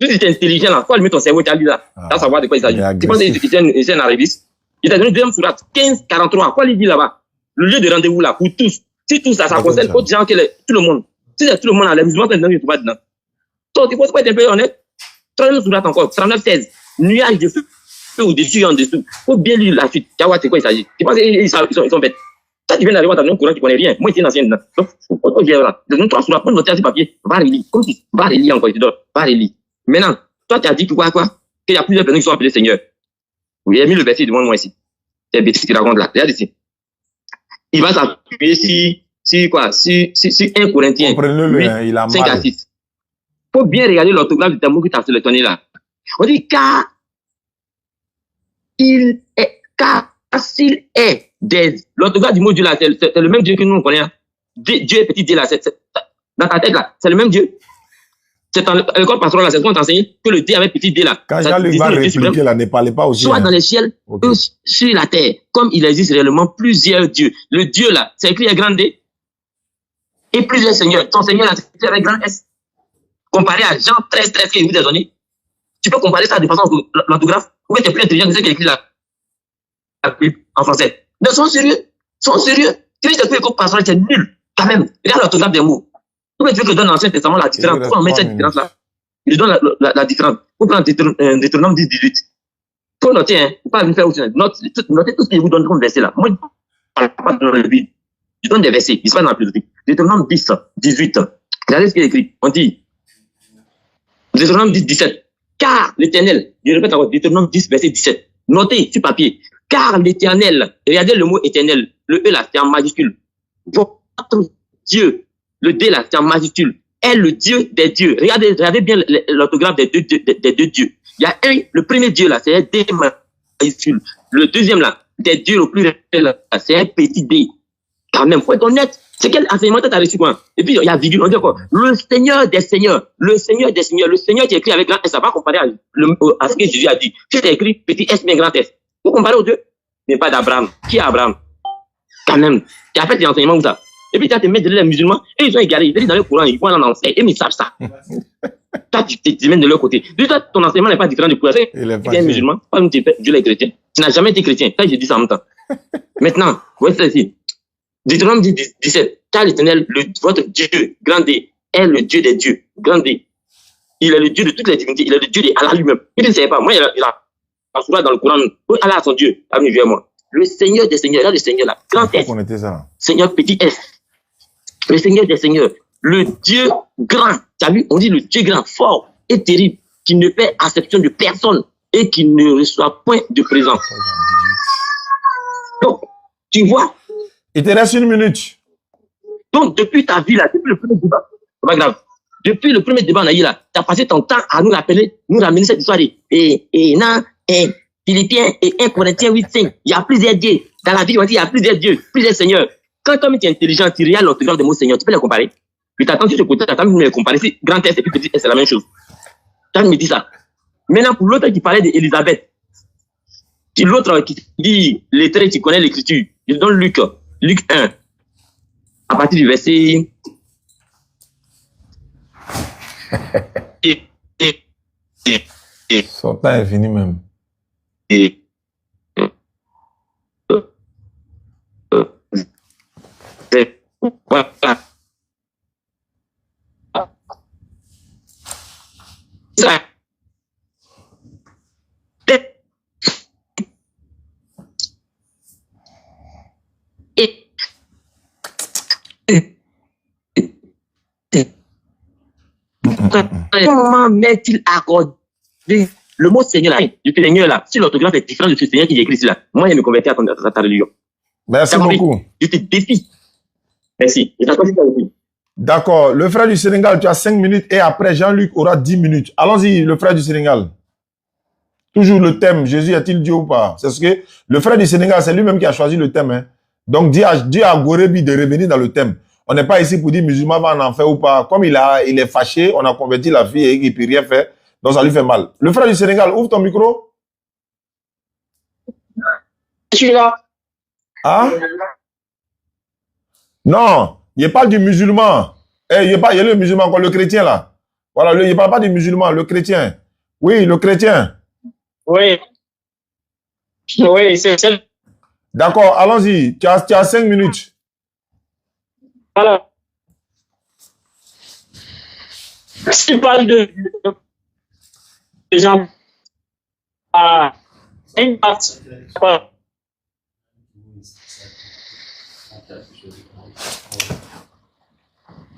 Tu es intelligent là. Faut allumer ton cerveau, tu as lu là. Tu vas savoir de quoi il s'agit. Tu penses que c'est un arriviste? Il t'a donné deuxième sourate, 15-43. Quoi il dit là-bas? Le lieu de rendez-vous là, pour tous. Si tout ça, ça concerne autres gens que tout le monde. Si c'est tout le monde là, les musulmans sont dedans, ils ne sont pas dedans. Donc, il faut être un peu honnête. 39 sourate encore, 39-16. Nuage de feu au-dessus et en dessous. Il faut bien lire la suite. Tu vois, c'est quoi il s'agit. Tu penses qu'ils sont bêtes. Toi, tu viens d'arriver dans un courant, tu connais rien. Moi, j'étais ancien dedans. Donc, on vient là. Donne-nous 3 sourates, prends noter sur papier. Va relire. Comme si, va relire encore, tu dois. Va relire. Maintenant, toi, tu as dit quoi? Qu'il y a plusieurs personnes qui sont appelées Seigneur. Oui, il a mis le verset devant moi ici. C'est le bêtise qu'il raconte là. Regarde ici. Il va s'appuyer sur 1 Corinthiens 8, 5 à 6. Il faut bien regarder l'orthographe du terme que tu as sélectionné là. On dit car s'il est des. L'orthographe du mot Dieu là, c'est le même Dieu que nous on connaît. Dieu est petit Dieu là, dans ta tête là, c'est le même Dieu. C'est dans l'école pastorale là, c'est ce qu'on t'enseigne que le Dieu avec petit Dieu là. Quand Jean-Luc va répliquer là, ne parlez pas aussi. Soit dans les ciels, ou sur la terre, comme il existe réellement plusieurs dieux. Le Dieu là, c'est écrit à grand D. Et plusieurs seigneurs. Ton Seigneur là, c'est écrit avec grand S. Comparé à Jean 13, qui vous a donné. Tu peux comparer ça de façon l'orthographe. Ou bien tu es plus intelligent que ce qui est écrit là. En français. Mais sont sérieux. Tu veux que tu écoutes pastorale, c'est nul. Quand même. Regarde l'orthographe des mots. Ou bien tu veux que je donne l'Ancien Testament la différence. Pourquoi on met cette différence là? Je donne la différence. Vous prenez Deutéronome 10, 18. Faut noter, hein. Faut pas venir faire aussi. Notez tout ce que je vous donne comme verset là. Moi, je ne parle pas dans le vide. Je donne des versets. Il se passe dans la philosophie. Deutéronome 10, 18. Regardez ce qui est écrit. On dit, Deutéronome 10, 17. Car l'Éternel, je répète encore, Deutéronome 10, verset 17. Notez sur papier. Car l'Éternel, regardez le mot éternel. Le E là, c'est en majuscule. Votre Dieu, le D là, c'est en majuscule. Est le Dieu des dieux. Regardez bien l'orthographe des deux dieux. Il y a le premier Dieu là, c'est un D majuscule. Le deuxième là, des dieux le plus là, c'est un petit D. Quand même, faut être honnête. C'est quel enseignement tu as reçu quoi? Et puis il y a virgule, on dit quoi? Le Seigneur des seigneurs, le Seigneur des seigneurs, le Seigneur qui est écrit avec grand S, ça va comparer à ce que Jésus a dit. Qui est écrit petit S mais grand S. Vous comparez aux deux? Mais pas d'Abraham. Qui est Abraham? Quand même. Tu as fait des enseignements où ça? Et puis tu as te mettre les musulmans, et ils sont égarés, ils viennent dans le courant, ils vont en enseigner, et ils savent ça. Toi, tu te mets de leur côté. Déjà, ton enseignement n'est pas différent du courant. Tu es un musulman, pas une Dieu est chrétien. Tu n'as jamais été chrétien. Ça, j'ai dit ça en même temps. Maintenant, voyez ça ici. Deutéronome 17. Car l'Éternel, votre Dieu, grand D, est le Dieu des dieux, grand D. Il est le Dieu de toutes les divinités, il est le Dieu d'Allah lui-même. Il ne savait pas. Moi, il a dans le Coran, Allah a son Dieu, a venu vers moi. Le Seigneur des seigneurs, là, le Seigneur là, grand S. Seigneur petit S. Le Seigneur des seigneurs. le Dieu grand, tu as vu, on dit le Dieu grand, fort et terrible, qui ne fait acception de personne et qui ne reçoit point de présent. Donc, tu vois. Il te reste 1 minute. Donc, depuis ta vie là, depuis le premier débat, c'est pas grave. Depuis le premier débat, là, tu as passé ton temps à nous rappeler, nous ramener cette histoire Philippiens et 1 Corinthiens 8:5. Il y a plusieurs dieux. Dans la vie, on dit il y a plusieurs dieux, plusieurs seigneurs. Quand toi, tu es intelligent, tu regardes l'orthographe des mots seigneur, tu peux les comparer. Puis t'attends sur ce côté, t'attends de les comparer. Si grand S et puis petit S, c'est la même chose. Tu me dis ça. Maintenant, pour l'autre qui parlait d'Élisabeth, l'autre qui dit les traits, tu connais l'écriture. Je donne Luc 1, à partir du verset. Son temps est fini même. Voilà. Ça. Comment met-il accordé le mot Seigneur là, du Seigneur là, si l'orthographe est différent de ce Seigneur qui est écrit ici là, moi je me convertis à ta religion. Merci beaucoup. Je te défie. Merci. D'accord. Le frère du Sénégal, tu as 5 minutes et après Jean-Luc aura 10 minutes. Allons-y, le frère du Sénégal. Toujours le thème, Jésus est-il Dieu ou pas? C'est ce que le frère du Sénégal, c'est lui-même qui a choisi le thème. Hein. Donc, Dieu a Gorebi de revenir dans le thème. On n'est pas ici pour dire musulman va en enfer ou pas. Comme il est fâché, on a converti la fille et il ne peut rien faire. Donc, ça lui fait mal. Le frère du Sénégal, ouvre ton micro. Je suis là. Ah? Non, il parle du musulman. Il y a le musulman, le chrétien là. Voilà, il ne parle pas du musulman, le chrétien. Oui, le chrétien. Oui. Oui, c'est ça. D'accord, allons-y. Tu as 5 minutes. Voilà. Si tu parles de gens à une partie.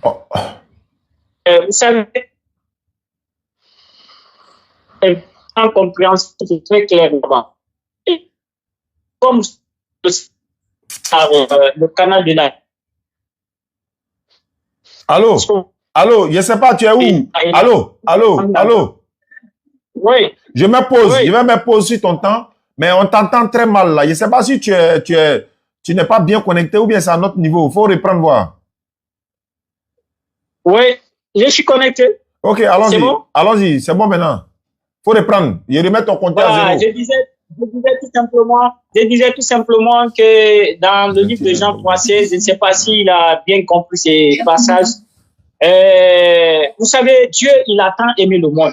Oh. Vous savez, en compréhension, c'est très clair là-bas. Comme le canal de la. Allô? Allô? Je ne sais pas, tu es où? Allô? Allô? Allô? Oui. Je me pose. Oui. Je vais me poser sur ton temps, mais on t'entend très mal là. Je ne sais pas si tu n'es pas bien connecté ou bien c'est à notre niveau. Il faut reprendre voir. Oui, je suis connecté. Ok, allons-y. C'est bon? Allons-y, c'est bon maintenant. Il faut reprendre. Je remets ton compteur Voilà, à zéro. je disais tout simplement que dans le livre de Jean 3,16, je ne sais pas s'il a bien compris ces passages. Vous savez, Dieu, il a tant aimé le monde.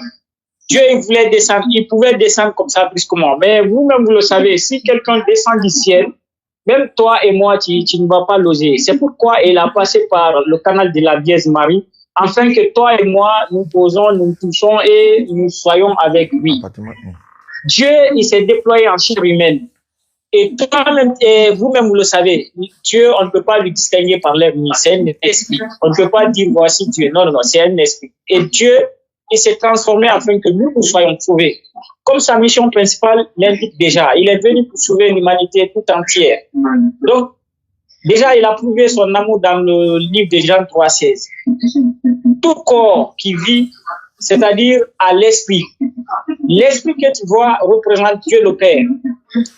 Dieu, il voulait descendre, il pouvait descendre comme ça brusquement. Mais vous-même, vous le savez, si quelqu'un descend du ciel, même toi et moi, tu ne vas pas l'oser. C'est pourquoi il a passé par le canal de la Vierge Marie, afin que toi et moi, nous posons, nous touchons et nous soyons avec lui. Dieu, il s'est déployé en chair humaine. Et toi-même, vous-même, vous le savez, Dieu, on ne peut pas lui distinguer par l'air, c'est un esprit. On ne peut pas dire voici Dieu. Non, non, non, c'est un esprit. Et Dieu, il s'est transformé afin que nous soyons sauvés. Comme sa mission principale l'indique déjà, il est venu pour sauver l'humanité tout entière. Donc, déjà, il a prouvé son amour dans le livre de Jean 3,16. Tout corps qui vit, c'est-à-dire à l'esprit. L'esprit que tu vois représente Dieu le Père.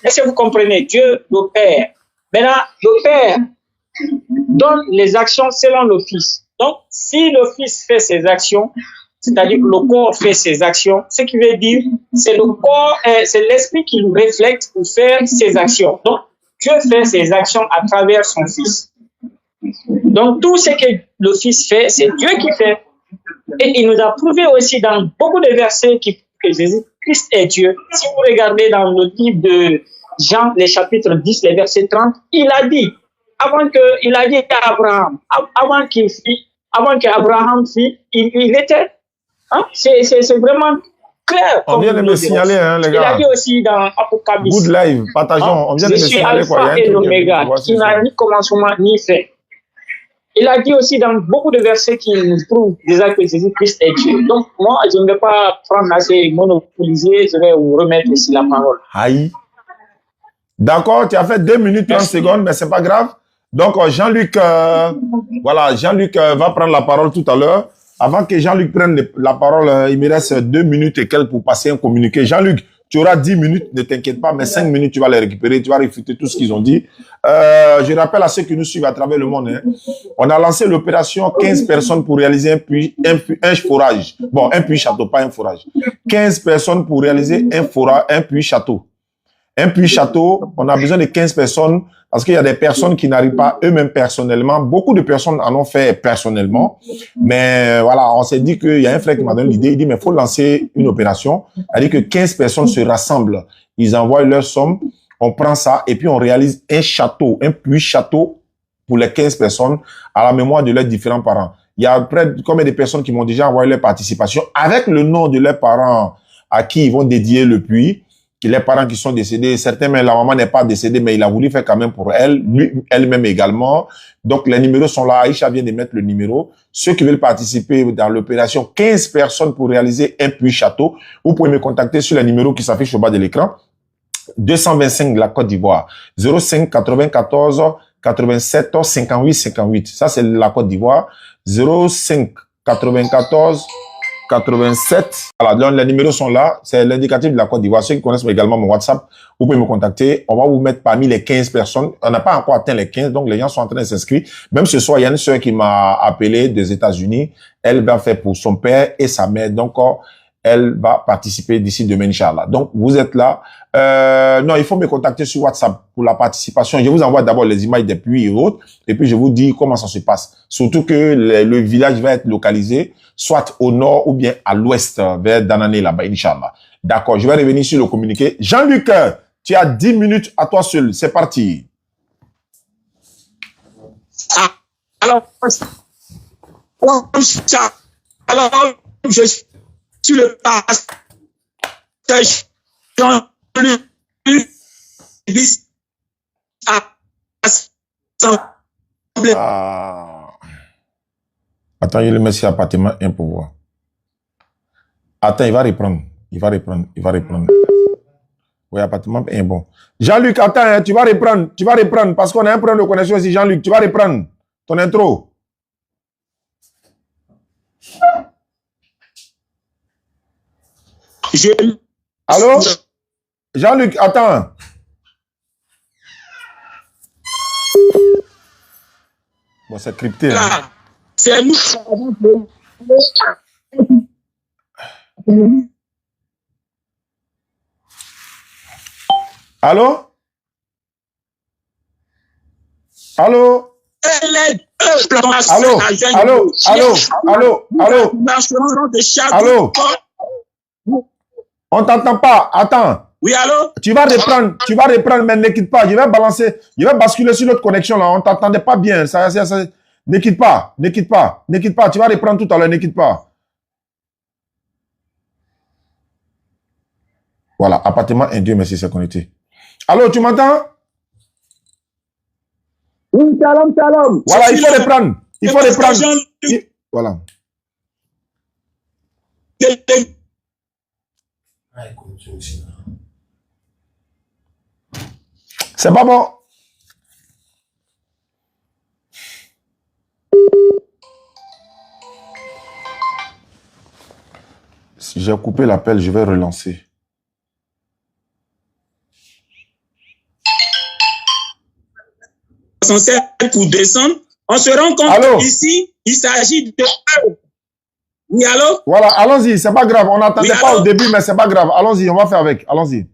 Est-ce que vous comprenez? Dieu le Père. Maintenant, le Père donne les actions selon le Fils. Donc, si le Fils fait ses actions, c'est-à-dire que le corps fait ses actions, ce qui veut dire c'est le corps, c'est l'esprit qui nous reflète pour faire ses actions. Donc, Dieu fait ses actions à travers son Fils. Donc, tout ce que le Fils fait, c'est Dieu qui fait. Et il nous a prouvé aussi dans beaucoup de versets que Jésus-Christ est Dieu. Si vous regardez dans le livre de Jean, les chapitres 10, les versets 30, il a dit à Abraham, avant qu'Abraham fît, il était. Hein? C'est vraiment clair. On vient de me signaler, hein, les gars. Il a dit aussi dans Apocalypse. Good live, partageons. On vient de me signaler quoi. Je suis Alpha et l'Oméga, qui n'a ni commencement ni fin. Il a dit aussi dans beaucoup de versets qu'il prouve déjà que Jésus-Christ est Dieu. Donc, moi, je ne vais pas prendre assez monopolisé, je vais vous remettre ici la parole. Aïe. D'accord, tu as fait 2 minutes 30 secondes, mais c'est pas grave. Donc, Jean-Luc, voilà, Jean-Luc va prendre la parole tout à l'heure. Avant que Jean-Luc prenne la parole, il me reste 2 minutes et quelques pour passer un communiqué. Jean-Luc, tu auras 10 minutes, ne t'inquiète pas, mais 5 minutes, tu vas les récupérer, tu vas réfuter tout ce qu'ils ont dit. Je rappelle à ceux qui nous suivent à travers le monde, hein, on a lancé l'opération 15 personnes pour réaliser un forage. Bon, un puits château, pas un forage. 15 personnes pour réaliser un puits château. Un puits château, on a besoin de 15 personnes parce qu'il y a des personnes qui n'arrivent pas eux-mêmes personnellement. Beaucoup de personnes en ont fait personnellement. Mais voilà, on s'est dit qu'il y a un frère qui m'a donné l'idée. Il dit, mais il faut lancer une opération. Il dit que 15 personnes se rassemblent. Ils envoient leur somme. On prend ça et puis on réalise un château, un puits château pour les 15 personnes à la mémoire de leurs différents parents. Il y a près de combien de personnes qui m'ont déjà envoyé leur participation avec le nom de leurs parents à qui ils vont dédier le puits. Les parents qui sont décédés, certains, mais la maman n'est pas décédée, mais il a voulu faire quand même pour elle, elle-même également. Donc, les numéros sont là. Aïcha vient de mettre le numéro. Ceux qui veulent participer dans l'opération, 15 personnes pour réaliser un puits château, vous pouvez me contacter sur les numéros qui s'affichent au bas de l'écran. 225 de la Côte d'Ivoire, 05 94 87 58 58. Ça, c'est la Côte d'Ivoire. 05 94 87. Voilà, donc les numéros sont là. C'est l'indicatif de la Côte d'Ivoire. Ceux qui connaissent également mon WhatsApp, vous pouvez me contacter. On va vous mettre parmi les 15 personnes. On n'a pas encore atteint les 15, donc les gens sont en train de s'inscrire. Même ce soir, il y a une sœur qui m'a appelé des États-Unis. Elle va faire pour son père et sa mère. Donc, elle va participer d'ici demain, Inch'Allah. Donc, vous êtes là. Non, il faut me contacter sur WhatsApp pour la participation. Je vous envoie d'abord les images des puits et autres. Et puis, je vous dis comment ça se passe. Surtout que le village va être localisé soit au nord ou bien à l'ouest, vers Danané là-bas, Inch'Allah. D'accord, je vais revenir sur le communiqué. Jean-Luc, tu as 10 minutes à toi seul. C'est parti. Alors, je suis le pasteur Jean-Luc Attends, il le met sur appartement un pour voir. Attends, il va reprendre. Oui, appartement 1, bon. Jean-Luc, attends, hein, tu vas reprendre parce qu'on a un problème de connexion ici. Jean-Luc, tu vas reprendre ton intro. Allô? Jean-Luc, attends. Bon, c'est crypté. Hein. C'est nous. Allô? Allô? Allô? On t'entend pas. Attends. Oui, allô? Tu vas reprendre, mais ne quitte pas. Je vais basculer sur l'autre connexion là. On t'entendait pas bien. Ne quitte pas. Tu vas reprendre tout à l'heure, ne quitte pas. Voilà, appartement 1, Dieu merci, c'est connecté. Allô, tu m'entends? Oui, shalom. Voilà, il faut reprendre. Voilà. C'est pas bon. Si j'ai coupé l'appel, je vais relancer. Pour descendre, on se rend compte qu'ici, il s'agit de... Oui, allô? Voilà, allons-y, c'est pas grave. On n'attendait pas au début, mais c'est pas grave. Allons-y, on va faire avec. Allons-y.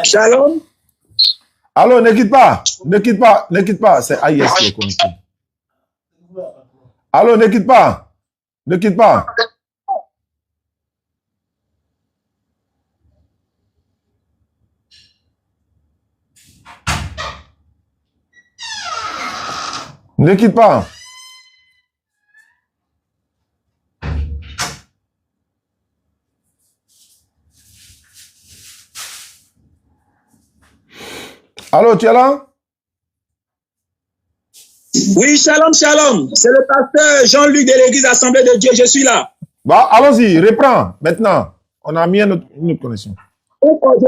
Shalom. Allô, ne quitte pas. C'est AIS qui est connecté. Allô, ne quitte pas. Ne quitte pas. Allô, tu es là? Oui, shalom, shalom. C'est le pasteur Jean-Luc de l'église Assemblée de Dieu. Je suis là. Bah, allons-y, reprends. Maintenant, on a mis une autre connexion. Je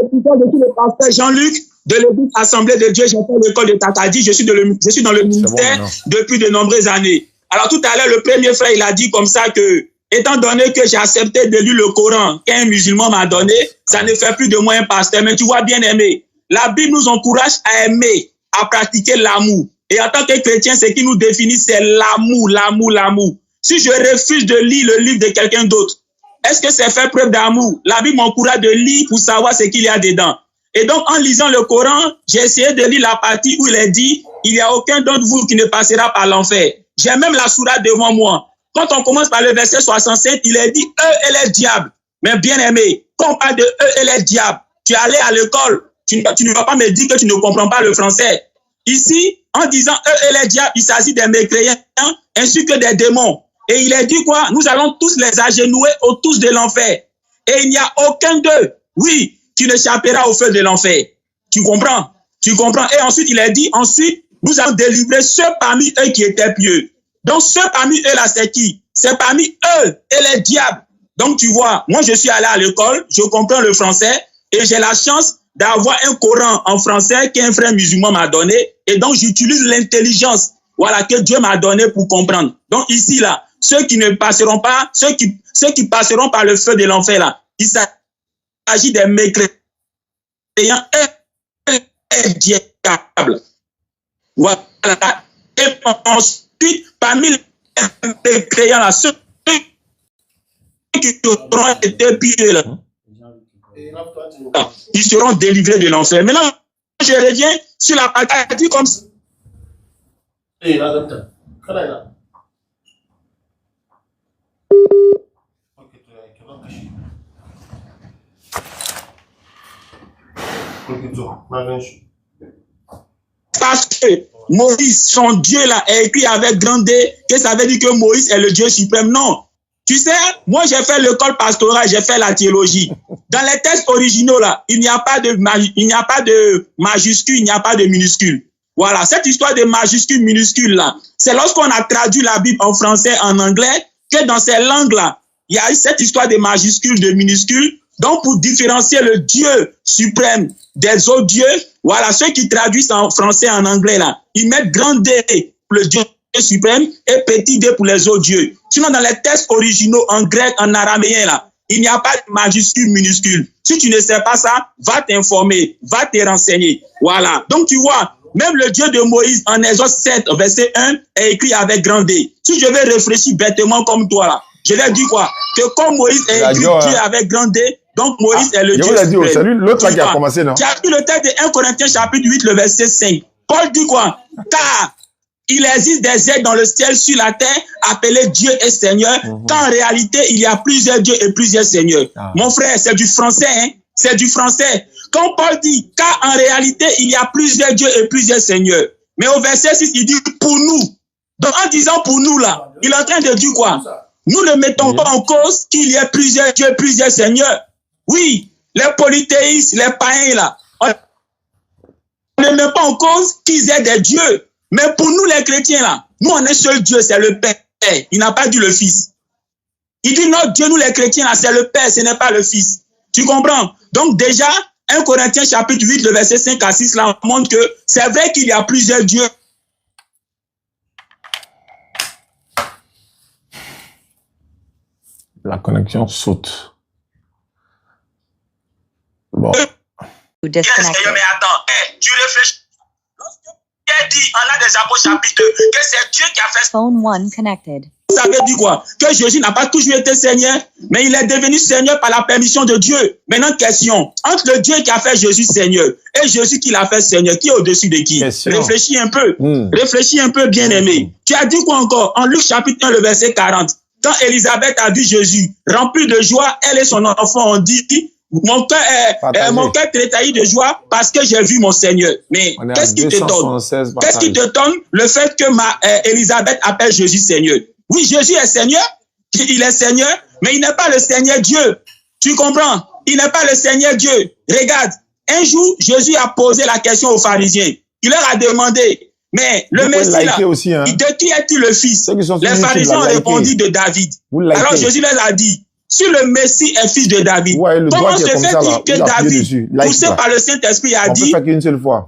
suis le pasteur Jean-Luc de l'église Assemblée de Dieu. J'entends l'école de Takadi. Je suis dans le ministère depuis de nombreuses années. Alors, tout à l'heure, le premier frère, il a dit comme ça que, étant donné que j'ai accepté de lire le Coran qu'un musulman m'a donné, ça ne fait plus de moi un pasteur. Mais tu vois, bien aimé, la Bible nous encourage à aimer, à pratiquer l'amour. Et en tant que chrétien, ce qui nous définit, c'est l'amour, l'amour, l'amour. Si je refuse de lire le livre de quelqu'un d'autre, est-ce que c'est faire preuve d'amour? La Bible m'encourage de lire pour savoir ce qu'il y a dedans. Et donc, en lisant le Coran, j'ai essayé de lire la partie où il est dit, il n'y a aucun d'entre vous qui ne passera par l'enfer. J'ai même la sourate devant moi. Quand on commence par le verset 67, il est dit, eux et les diables. Mais bien aimé, quand on parle de eux et les diables, tu es allé à l'école, tu ne vas pas me dire que tu ne comprends pas le français. Ici, en disant eux et les diables, il s'agit des mécréants ainsi que des démons. Et il est dit quoi? Nous allons tous les agenouiller autour de l'enfer. Et il n'y a aucun d'eux, oui, qui n'échappera au feu de l'enfer. Tu comprends? Tu comprends? Et ensuite, il est dit, ensuite, nous allons délivrer ceux parmi eux qui étaient pieux. Donc, ceux parmi eux là, c'est qui? C'est parmi eux et les diables. Donc, tu vois, moi, je suis allé à l'école, je comprends le français et j'ai la chance d'avoir un Coran en français qu'un frère musulman m'a donné. Et donc, j'utilise l'intelligence, voilà, que Dieu m'a donné pour comprendre. Donc, ici, là, ceux qui ne passeront pas, ceux qui passeront par le feu de l'enfer, là, il s'agit des mécréants et diables. Voilà. Et ensuite, parmi les mécréants, là, ceux qui auront été pieux, là, ils seront délivrés de l'enfer. Maintenant, je reviens sur la partie comme ça. Parce que Moïse, son Dieu là, a écrit avec grand D, que ça veut dire que Moïse est le Dieu suprême. Non. Tu sais, moi j'ai fait l'école pastorale, j'ai fait la théologie. Dans les textes originaux là, il n'y a pas de majuscule, il n'y a pas de minuscule. Voilà, cette histoire de majuscule, minuscule là, c'est lorsqu'on a traduit la Bible en français, en anglais, que dans ces langues là, il y a eu cette histoire de majuscule, de minuscule. Donc pour différencier le Dieu suprême des autres dieux, voilà, ceux qui traduisent en français, en anglais là, ils mettent grand D pour le Dieu suprême et petit D pour les autres dieux. Sinon, dans les textes originaux en grec, en araméen, là, il n'y a pas de majuscule, minuscule. Si tu ne sais pas ça, va t'informer, va te renseigner. Voilà. Donc, tu vois, même le Dieu de Moïse, en Exode 7, verset 1, est écrit avec grand D. Si je vais réfléchir bêtement comme toi, là, je vais dire quoi? Que comme Moïse est écrit Dieu avec grand D, donc Moïse est le Dieu suprême. C'est lui, l'autre là qui a commencé, non? Tu as pris le texte de 1 Corinthiens chapitre 8, le verset 5. Paul dit quoi? Car il existe des êtres dans le ciel, sur la terre, appelés Dieu et Seigneur, qu'en réalité, il y a plusieurs dieux et plusieurs seigneurs. Mon frère, c'est du français, hein? C'est du français. Quand Paul dit, car en réalité, il y a plusieurs dieux et plusieurs seigneurs. Mais au verset 6, il dit pour nous. Donc, en disant pour nous, là, il est en train de dire quoi? Nous ne mettons pas en cause qu'il y ait plusieurs dieux, plusieurs seigneurs. Oui, les polythéistes, les païens, là, on ne met pas en cause qu'ils aient des dieux. Mais pour nous, les chrétiens, là, nous, on est seul Dieu, c'est le Père. Il n'a pas dit le Fils. Il dit notre Dieu, nous, les chrétiens, là, c'est le Père, ce n'est pas le Fils. Tu comprends? Donc, déjà, 1 Corinthiens chapitre 8, le verset 5 à 6, là, montre que c'est vrai qu'il y a plusieurs dieux. La connexion saute. Bon. Mais attends, tu réfléchis. Lorsque dit en Actes des Apôtres chapitre 2 que c'est Dieu qui a fait Phone 1 connected. ça veut dire quoi? Que Jésus n'a pas toujours été Seigneur, mais il est devenu Seigneur par la permission de Dieu. Maintenant, question. Entre le Dieu qui a fait Jésus Seigneur et Jésus qui l'a fait Seigneur, qui est au-dessus de qui? Réfléchis un peu. Réfléchis un peu, bien-aimé. Tu as dit quoi encore? En Luc chapitre 1, le verset 40. Quand Élisabeth a vu Jésus, rempli de joie, elle et son enfant ont dit, mon cœur trétaillit de joie parce que j'ai vu mon Seigneur. Mais qu'est-ce qui t'étonne? Qu'est-ce qui t'étonne? Le fait que Élisabeth appelle Jésus Seigneur. Oui, Jésus est Seigneur, il est Seigneur, mais il n'est pas le Seigneur Dieu. Tu comprends? Il n'est pas le Seigneur Dieu. Regarde, un jour, Jésus a posé la question aux pharisiens. Il leur a demandé, mais le Messie là, aussi, hein. De qui est-il le fils? Les pharisiens ont répondu de David. Alors Jésus leur a dit, si le Messie est fils de David, comment se fait-il que David, poussé par le Saint-Esprit, a dit,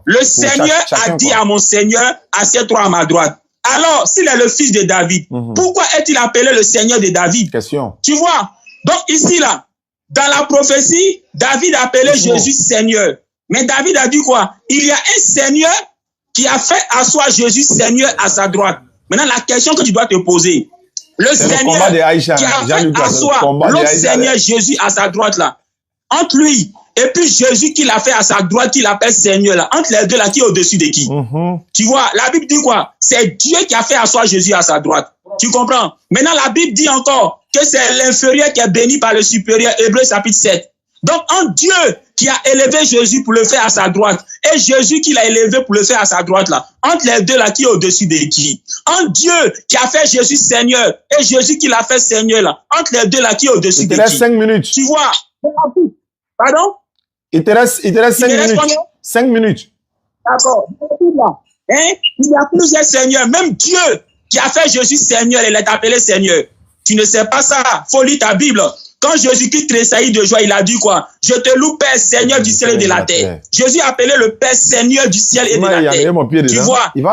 le Seigneur a dit à mon Seigneur, assieds-toi à ma droite. Alors, s'il est le fils de David, pourquoi est-il appelé le Seigneur de David? Question. Tu vois? Donc ici là, dans la prophétie, David a appelé Jésus Seigneur. Mais David a dit quoi? Il y a un Seigneur qui a fait asseoir Jésus Seigneur à sa droite. Maintenant, la question que tu dois te poser, le Seigneur qui a fait asseoir l'autre Seigneur Jésus à sa droite là, entre lui et puis Jésus qui l'a fait à sa droite, qui l'appelle Seigneur là, entre les deux là, qui est au-dessus de qui? Tu vois, la Bible dit quoi? C'est Dieu qui a fait asseoir Jésus à sa droite. Tu comprends? Maintenant, la Bible dit encore que c'est l'inférieur qui est béni par le supérieur, Hébreux chapitre 7. Donc, en Dieu qui a élevé Jésus pour le faire à sa droite, et Jésus qui l'a élevé pour le faire à sa droite là, entre les deux là, qui est au-dessus de qui? En Dieu qui a fait Jésus Seigneur, et Jésus qui l'a fait Seigneur là, entre les deux là, qui est au-dessus de qui? Il te reste 5 minutes. Tu vois? Pardon? Il te reste 5 minutes. 5 minutes. D'accord. Hein? Il y a plusieurs seigneurs, même Dieu qui a fait Jésus Seigneur, il est appelé Seigneur. Tu ne sais pas ça, faut lire ta Bible. Quand Jésus-Christ tressaillit de joie, il a dit quoi? Je te loue, Père, Seigneur du ciel et de la terre. Jésus a appelé le Père Seigneur du ciel et de la terre.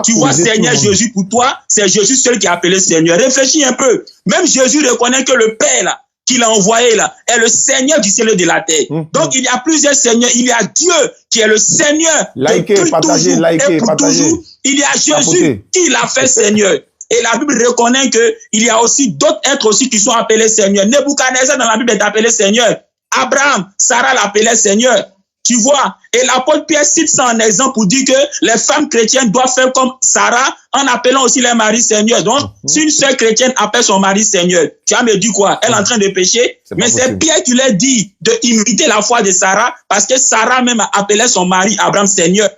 Tu vois, Seigneur Jésus, pour toi, c'est Jésus seul qui a appelé Seigneur. Réfléchis un peu. Même Jésus reconnaît que le Père, là, qu'il a envoyé là, est le Seigneur du ciel et de la terre. Donc, il y a plusieurs seigneurs. Il y a Dieu qui est le Seigneur depuis toujours et pour toujours. Il y a Jésus qui l'a fait Seigneur. Et la Bible reconnaît que il y a aussi d'autres êtres aussi qui sont appelés Seigneur. Nebuchadnezzar dans la Bible est appelé Seigneur. Abraham, Sarah l'appelait Seigneur. Tu vois, et l'apôtre Pierre cite ça en exemple pour dire que les femmes chrétiennes doivent faire comme Sarah en appelant aussi les maris Seigneur. Donc, si une sœur chrétienne appelle son mari Seigneur, tu vas me dire quoi? Elle est en train de pécher? Mais c'est Pierre qui leur dit de imiter la foi de Sarah parce que Sarah même a appelé son mari Abraham Seigneur.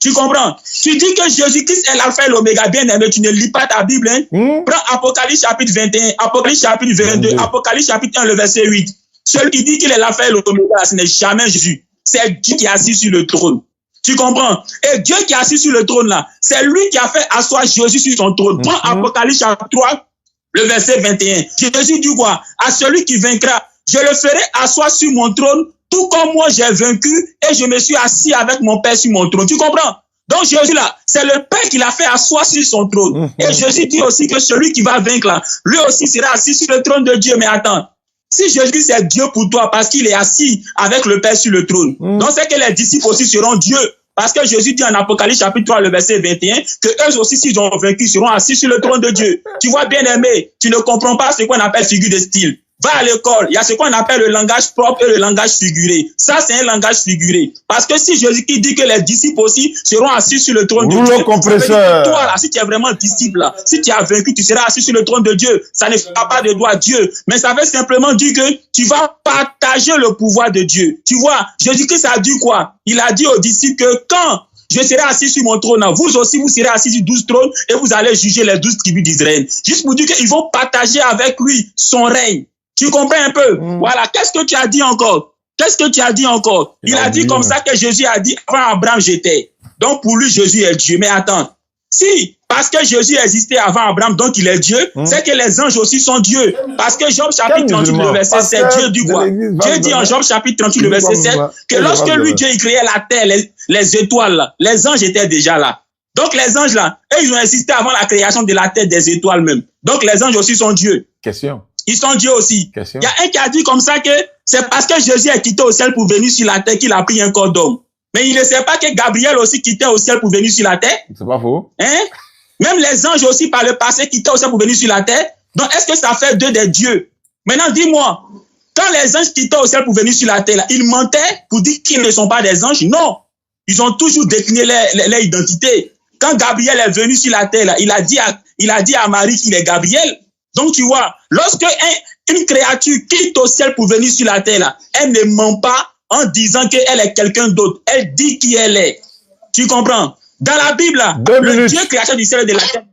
Tu comprends? Tu dis que Jésus-Christ est l'alpha et l'oméga, bien aimé, tu ne lis pas ta Bible. Hein? Prends Apocalypse chapitre 21, Apocalypse chapitre 22, Apocalypse chapitre 1, le verset 8. Celui qui dit qu'il est l'alpha et l'oméga, ce n'est jamais Jésus. C'est Dieu qui est assis sur le trône. Tu comprends? Et Dieu qui est assis sur le trône là, c'est lui qui a fait asseoir Jésus sur son trône. Prends Apocalypse chapitre 3, le verset 21. Jésus dit quoi? À celui qui vaincra, je le ferai asseoir sur mon trône, tout comme moi j'ai vaincu et je me suis assis avec mon Père sur mon trône. Tu comprends? Donc Jésus là, c'est le Père qui l'a fait asseoir sur son trône. Et Jésus dit aussi que celui qui va vaincre là, lui aussi sera assis sur le trône de Dieu. Mais attends, si Jésus c'est Dieu pour toi parce qu'il est assis avec le Père sur le trône, donc c'est que les disciples aussi seront Dieu. Parce que Jésus dit en Apocalypse chapitre 3, le verset 21, que eux aussi, s'ils ont vaincu, seront assis sur le trône de Dieu. Tu vois, bien aimé, tu ne comprends pas ce qu'on appelle figure de style. Va à l'école, il y a ce qu'on appelle le langage propre et le langage figuré. Ça, c'est un langage figuré. Parce que si Jésus-Christ dit que les disciples aussi seront assis sur le trône de Dieu, compresseur. Toi, là, si tu es vraiment disciple, là, si tu as vaincu, tu seras assis sur le trône de Dieu. Ça ne fera pas de doigt à Dieu. Mais ça veut simplement dire que tu vas partager le pouvoir de Dieu. Tu vois, Jésus-Christ a dit quoi? Il a dit aux disciples que quand je serai assis sur mon trône, vous aussi, vous serez assis sur 12 trônes et vous allez juger les 12 tribus d'Israël. Juste pour dire qu'ils vont partager avec lui son règne. Tu comprends un peu? Voilà. Qu'est-ce que tu as dit encore? Qu'est-ce que tu as dit encore? Il a dit comme ça que Jésus a dit, avant Abraham, j'étais. Donc pour lui, Jésus est Dieu. Mais attends. Si, parce que Jésus existait avant Abraham, donc il est Dieu, c'est que les anges aussi sont Dieu. Parce que Job chapitre 38, le verset 7, Dieu dit quoi? Dieu dit en Job chapitre 38, le verset 7, que lorsque lui, Dieu, il créait la terre, les étoiles, là, les anges étaient déjà là. Donc les anges là, eux, ils ont existé avant la création de la terre, des étoiles même. Donc les anges aussi sont Dieu. Question. Ils sont Dieu aussi. Il y a un qui a dit comme ça que c'est parce que Jésus est quitté au ciel pour venir sur la terre qu'il a pris un corps d'homme. Mais il ne sait pas que Gabriel aussi quittait au ciel pour venir sur la terre. C'est pas faux. Hein? Même les anges aussi par le passé quittaient au ciel pour venir sur la terre. Donc est-ce que ça fait d'eux des dieux? Maintenant dis-moi, quand les anges quittaient au ciel pour venir sur la terre, là, ils mentaient pour dire qu'ils ne sont pas des anges? Non. Ils ont toujours décliné leur identité. Quand Gabriel est venu sur la terre, là, il a dit à Marie qu'il est Gabriel. Donc, tu vois, lorsque une créature quitte au ciel pour venir sur la terre, là, elle ne ment pas en disant qu'elle est quelqu'un d'autre. Elle dit qui elle est. Tu comprends? Dans la Bible, là, le Dieu créateur du ciel et de la terre.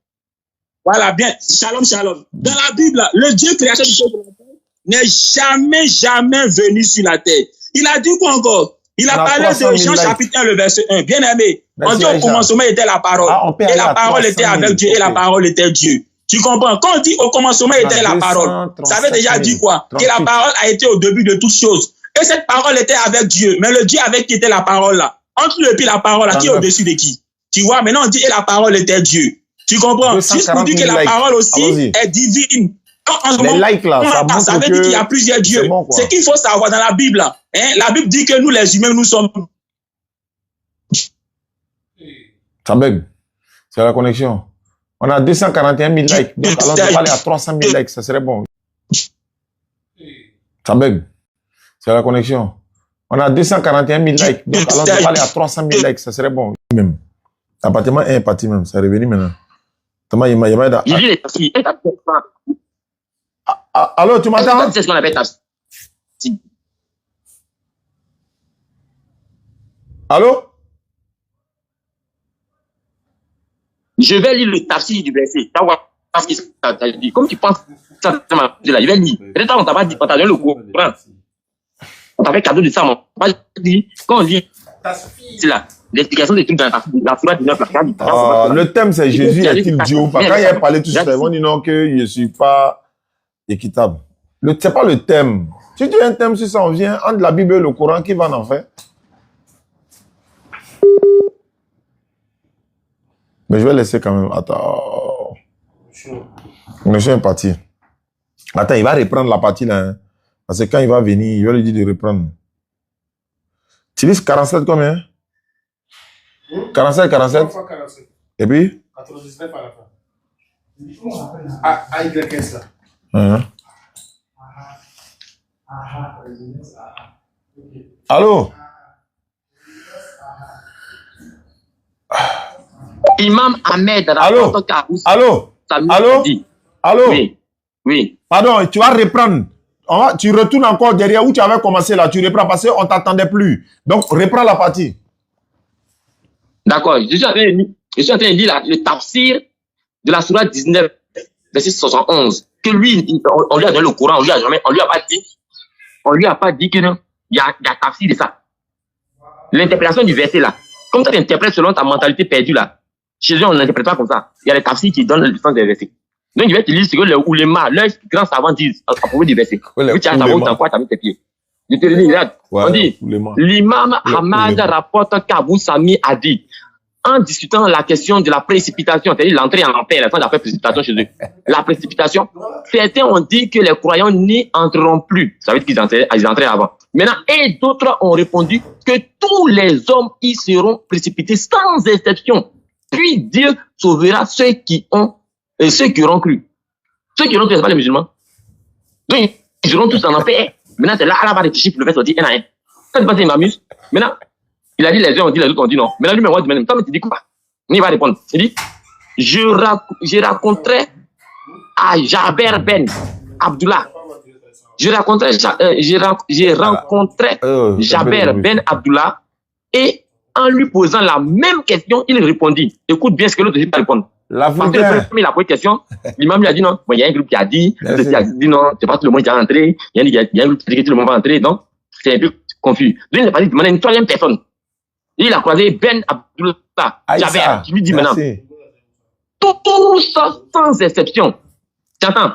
Voilà, bien. Shalom, shalom. Dans la Bible, le Dieu créateur du ciel et de la terre n'est jamais venu sur la terre. Il a dit quoi encore? Il a parlé de Jean chapitre 1, le verset 1. Bien aimé, on dit au commencement était la parole. Et la parole était avec Dieu et la parole était Dieu. Tu comprends? Quand on dit au commencement était la parole, ça veut déjà dire quoi? Que la parole a été au début de toutes choses. Et cette parole était avec Dieu. Mais le Dieu avec qui était la parole là? Entre lui et puis la parole là, qui est au-dessus de qui? Tu vois, maintenant on dit et la parole était Dieu. Tu comprends? Juste pour dire que la parole aussi est divine. Les likes là, ça veut dire qu'il y a plusieurs dieux. C'est qu'il faut savoir dans la Bible là. Hein, la Bible dit que nous les humains, nous sommes... Ça bug. C'est la connexion. On a 241 000 likes. Donc alors on va aller à 300 000 likes, ça serait bon. Ça bug. C'est la connexion. On a 241 000 likes. Donc alors on va aller à 300 000 likes, ça serait bon. Même. Appartement 1 est parti même, c'est revenu maintenant. Allô, tu m'entends? C'est ce qu'on appelle tafsir. Allô? Je vais lire le tafsir du verset. Parce que ça dit, comme tu penses, ça, je vais lire. Peut-être on t'a pas dit, on t'a donné le courant. On t'a fait cadeau de ça, on t'a dit, quand on lit, c'est là, l'explication des trucs dans la sourate 19, le thème c'est Jésus est-il Dieu ou pas? Quand il a parlé tout ça, ils vont dire non, que je ne suis pas équitable. C'est pas le thème. Si tu as un thème sur ça, on vient entre la Bible et le Coran, qui va en faire? Mais je vais laisser quand même. Attends. Monsieur est parti. Attends, il va reprendre la partie là. Hein. Parce que quand il va venir, il va lui dire de reprendre. Tu dis 47 combien? 47. Et puis? 99 à la fin. AYS là. Allô? Imam Ahmed Allô? Allô? Oui. Oui. Pardon, tu vas reprendre. Tu retournes encore derrière où tu avais commencé là. Tu reprends parce qu'on ne t'attendait plus. Donc, reprends la partie. D'accord. Je suis en train de lire le tafsir de la sourate 19, verset 71. Que lui, on lui a donné le Coran, on lui a pas dit que non, il y a tafsir de ça. L'interprétation du verset là. Comme tu interprètes selon ta mentalité perdue là. Chez eux, on n'interprète pas comme ça. Il y a des tafsirs qui donnent le sens des versets. Donc, je vais te lire ce que les oulémas, leurs grands savants disent à propos du verset. Oui, tu as savoir où t'en quoi, t'as mis tes pieds. Je te le dis, regarde. Ouais, on dit, l'imam Ahmad rapporte qu'Abou Sami a dit, en discutant la question de la précipitation, c'est-à-dire l'entrée en enfer, la précipitation chez eux. La précipitation, certains ont dit que les croyants n'y entreront plus. Ça veut dire qu'ils entraient avant. Maintenant, et d'autres ont répondu que tous les hommes y seront précipités sans exception. Puis Dieu sauvera ceux qui auront cru. Ceux qui auront cru, ce n'est pas les musulmans. Donc, ils seront tous en enfer. Maintenant, c'est là, Allah va réfléchir pour le faire sortir un à un. Quand tu penses qu'il m'amuse, maintenant, il a dit les uns ont dit, les autres ont dit non. Maintenant, lui, moi, toi, tu dis quoi? Il va répondre. Il dit, je raconterai à Jaber Ben Abdullah. J'ai rencontré Jaber Ben Abdullah et en lui posant la même question, il répondit. Écoute bien ce que l'autre dit pas répondre. Parce que le premier, la première question, l'imam lui a dit non. Bon, il y a un groupe qui a dit, qui a dit non, c'est pas tout le monde qui est rentré. Il y a un groupe qui a dit que tout le monde va entrer. Donc, c'est un peu confus. Donc, il n'a pas dit de demander une troisième personne. Et il a croisé Ben Abdullah, Jaber, qui lui dit maintenant. Tout ça sans exception. Tu entends?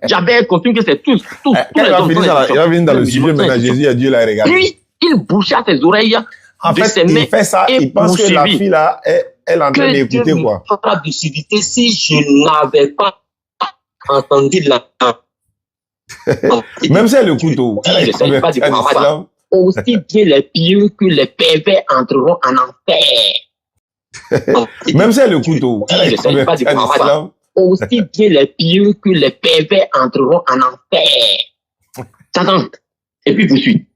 Jaber confirme que c'est tous les hommes. Il va venir dans le sujet, maintenant Jésus a Dieu l'a regardé. Puis, il boucha ses oreilles. En fait, il fait ça, il pense que la fille là, elle est en train d'écouter quoi. De lucidité si je n'avais pas entendu la... Même si elle le couteau. Je pas de aussi bien les pieux que les pervers entreront en enfer. Même si elle le couteau. Je pas de aussi bien les pieux que les pervers entreront en enfer. T'entends? Et puis poursuit.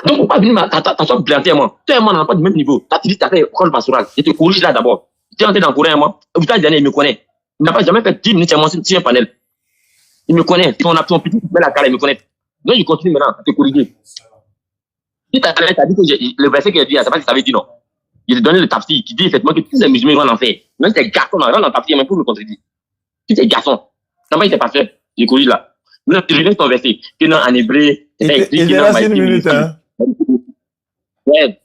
Donc, faut pas venir t'asseoir planter à moi. Toi et moi, on n'a pas du même niveau. T'as dit, t'as fait école pastorale. Je te corrige là d'abord. Tu es entré dans le Coran, moi. Au bout des années, il me connaît. Il n'a pas jamais fait 10 minutes à moi sur un panel. Il me connaît. Si on a son petit, il met la carrière, il me connaît. Donc, il continue maintenant à te corriger. Si tu as dit que le verset qu'il a dit, c'est pas que ça veut dire non. Il a donné le tafsir qui dit effectivement que tous les musulmans vont en enfer. Même si les garçons rentrent dans le tafsir, même pour le contredire. Tous les garçons. Ça va, il s'est pas fait. J'ai couru là. Vous avez revu ton verset. Que non, en hébreu, c'est écrit. Il est là, c'est une minute, hein. Ouais.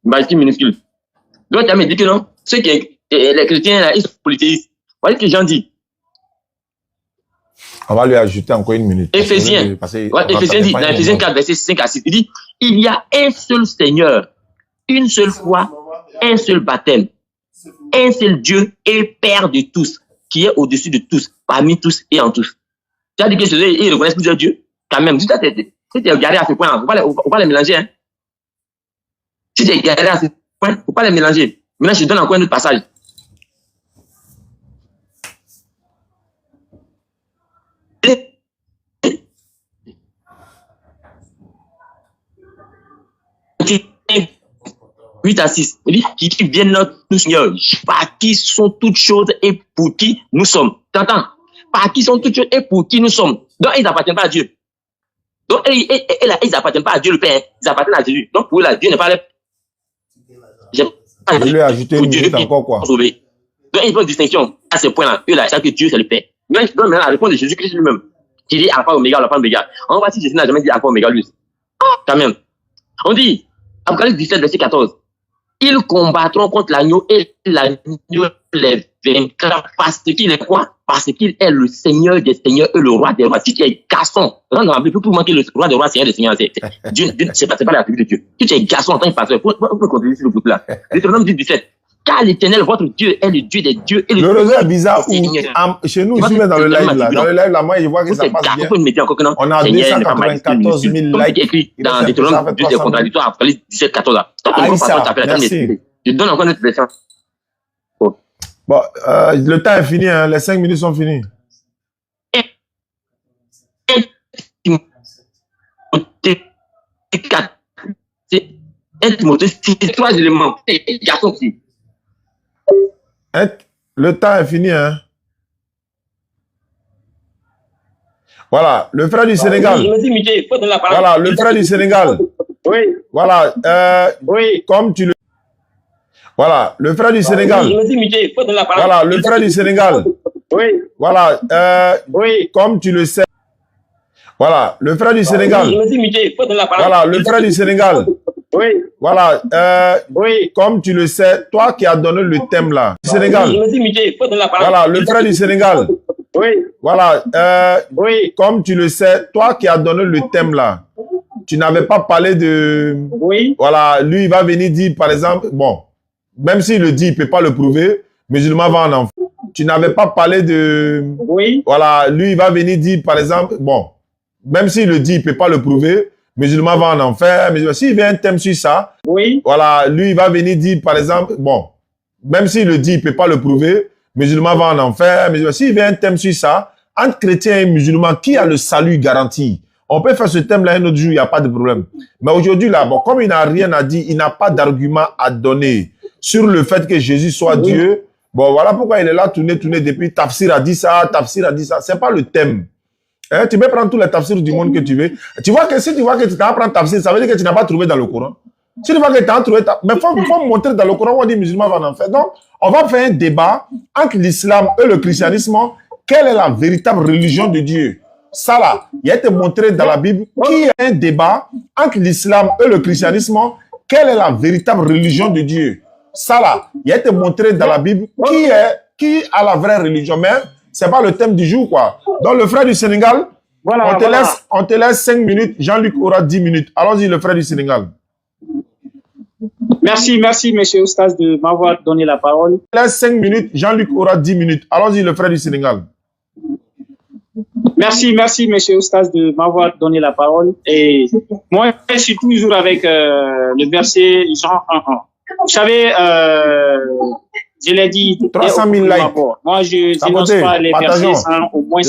Majuscule minuscule. Donc, tu as dit que non. Ceux qui, les chrétiens, là, ils sont polythéistes. Voilà ce que les gens disent. On va lui ajouter encore une minute. Éphésiens. Ouais, Éphésiens dit, dans Éphésiens 4, verset 5 à 6, il dit, il y a un seul Seigneur, une seule foi, un seul baptême, un seul Dieu et Père de tous, qui est au-dessus de tous, parmi tous et en tous. Tu as dit que ceux-là, ils reconnaissent plusieurs dieux, quand même. Si tu es regardé à ce point, il ne faut pas les mélanger. Hein. Si tu es regardé à ce point, il ne faut pas les mélanger. Maintenant, je te donne encore un autre passage. Et 8 à 6. Il dit, qui viennent notre Seigneur, par qui sont toutes choses et pour qui nous sommes. T'entends? Par qui sont toutes choses et pour qui nous sommes. Donc, ils n'appartiennent pas à Dieu. Donc, ils n'appartiennent pas à Dieu le Père. Ils appartiennent à Jésus. Donc, pour eux, là, Dieu n'est pas là. Je lui ai ajouté une minute encore, quoi. Donc, ils font une distinction à ce point-là. Eux, là, ils savent que Dieu, c'est le Père. Mais je donne maintenant la réponse de Jésus-Christ lui-même. Qui dit Alpha, Oméga, Alpha, Oméga. On va voir si Jésus n'a jamais dit Alpha, Oméga, lui. Quand même. On dit, Apocalypse 17, verset 14. Ils combattront contre l'agneau et l'agneau les vaincra parce qu'il est quoi? Parce qu'il est le Seigneur des seigneurs et le roi des rois. Si tu es garçon, dans la Bible, pour manquer le roi des rois, Seigneur des seigneurs, Dieu, c'est pas la tribu de Dieu. Si tu es garçon en tant que pasteur, pour continuer sur le groupe là. Deutéronome 17. Car l'Éternel, votre Dieu, est le Dieu des dieux et le réseau est bizarre où, chez nous, ici, dans le live là. Dans le live là, moi, je vois que ça passe bien. On a 294 000 likes. Écrit dans Deutéronome 2, c'est contradictoire. Apocalypse 17, 14 là. Merci. Je donne encore notre version. Bon, le temps est fini, hein. Les 5 minutes sont finies. C'est 3 éléments. Garçon aussi. Le temps est fini, hein. Voilà, le frère du Sénégal. Voilà, le frère du Sénégal. Oui. Voilà, Oui. comme tu le... Voilà, le frère du Sénégal. Voilà, le frère du Sénégal. Oui. Voilà, Oui. comme tu le sais. Voilà, le frère du Sénégal. Voilà, le frère du Sénégal. Oui. Voilà, Oui. comme tu le sais, toi qui as donné le thème là. Sénégal. Voilà, le frère du Sénégal. Oui. Voilà, Oui. comme tu le sais, toi qui as donné le thème là, tu n'avais pas parlé de... Oui. Voilà, lui, il va venir dire, par exemple, bon, même s'il le dit, il ne peut pas le prouver, musulman va en enfer. Tu n'avais pas parlé de... Oui. Voilà, lui, il va venir dire, par exemple, bon, même s'il le dit, il ne peut pas le prouver, musulman va en enfer. S'il vient un thème sur ça, Oui. voilà, lui, il va venir dire, par exemple, bon, même s'il le dit, il ne peut pas le prouver, musulman va en enfer. S'il vient un thème sur ça, entre chrétiens et musulmans, qui a le salut garanti? On peut faire ce thème-là un autre jour, il n'y a pas de problème. Mais aujourd'hui, là, bon, comme il n'a rien à dire, il n'a pas d'argument à donner sur le fait que Jésus soit Dieu. Bon, voilà pourquoi il est là, tourner depuis. Tafsir a dit ça, Tafsir a dit ça. C'est pas le thème. Hein, tu peux prendre tous les tafsirs du monde que tu veux. Tu vois que si tu vois que tu t'as prendre tafsir, ça veut dire que tu n'as pas trouvé dans le Coran. Si tu vois que tu as trouvé, mais il faut montrer dans le Coran, on dit musulman va en faire. Donc, on va faire un débat entre l'islam et le christianisme. Quelle est la véritable religion de Dieu? Ça là, il a été montré dans la Bible qu'il y a un débat entre l'islam et le christianisme. Quelle est la véritable religion de Dieu? Ça là, il a été montré dans la Bible qui a la vraie religion. Mais c'est pas le thème du jour, quoi. Donc, le frère du Sénégal, Voilà, on te laisse 5 minutes. Jean-Luc aura 10 minutes. Allons-y, le frère du Sénégal. Merci, monsieur Oustas, de m'avoir donné la parole. On te laisse 5 minutes. Jean-Luc aura 10 minutes. Allons-y, le frère du Sénégal. Merci, monsieur Oustas, de m'avoir donné la parole. Et moi, je suis toujours avec le verset Jean 1.1. Vous savez, je l'ai dit, 300 000 likes. Moi, je dénonce pas les versets sans au moins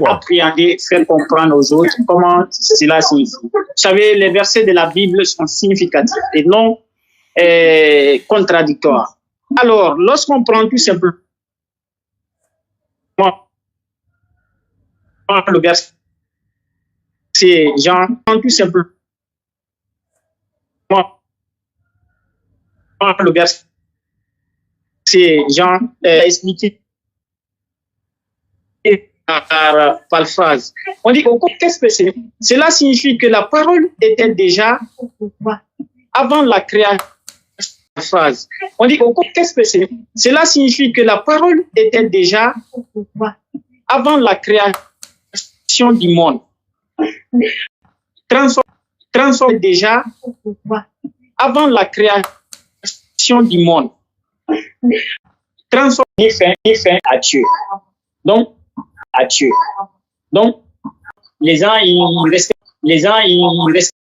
appréhender, faire comprendre aux autres comment cela signifie. Vous savez, les versets de la Bible sont significatifs et non contradictoires. Alors, lorsqu'on prend tout simplement le verset Jean, tout simplement le verset Jean expliqué par phrase. On dit qu'est-ce que c'est? Cela signifie que la parole était déjà avant la création. Phrase. On dit qu'est-ce que c'est? Cela signifie que la parole était déjà avant la création du monde. Transforme déjà avant la création du monde. Transforme fin à Dieu. Donc, à Dieu. Donc, les gens, ils restent.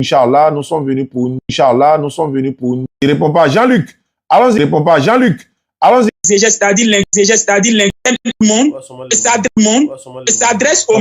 Inch'Allah, nous sommes venus pour nous. Inch'Allah, nous sommes venus pour nous. Il répond pas. Jean-Luc. Allons-y. Il répond pas. Jean-Luc. Allons-y. C'est-à-dire l'intérêt du monde s'adresse aux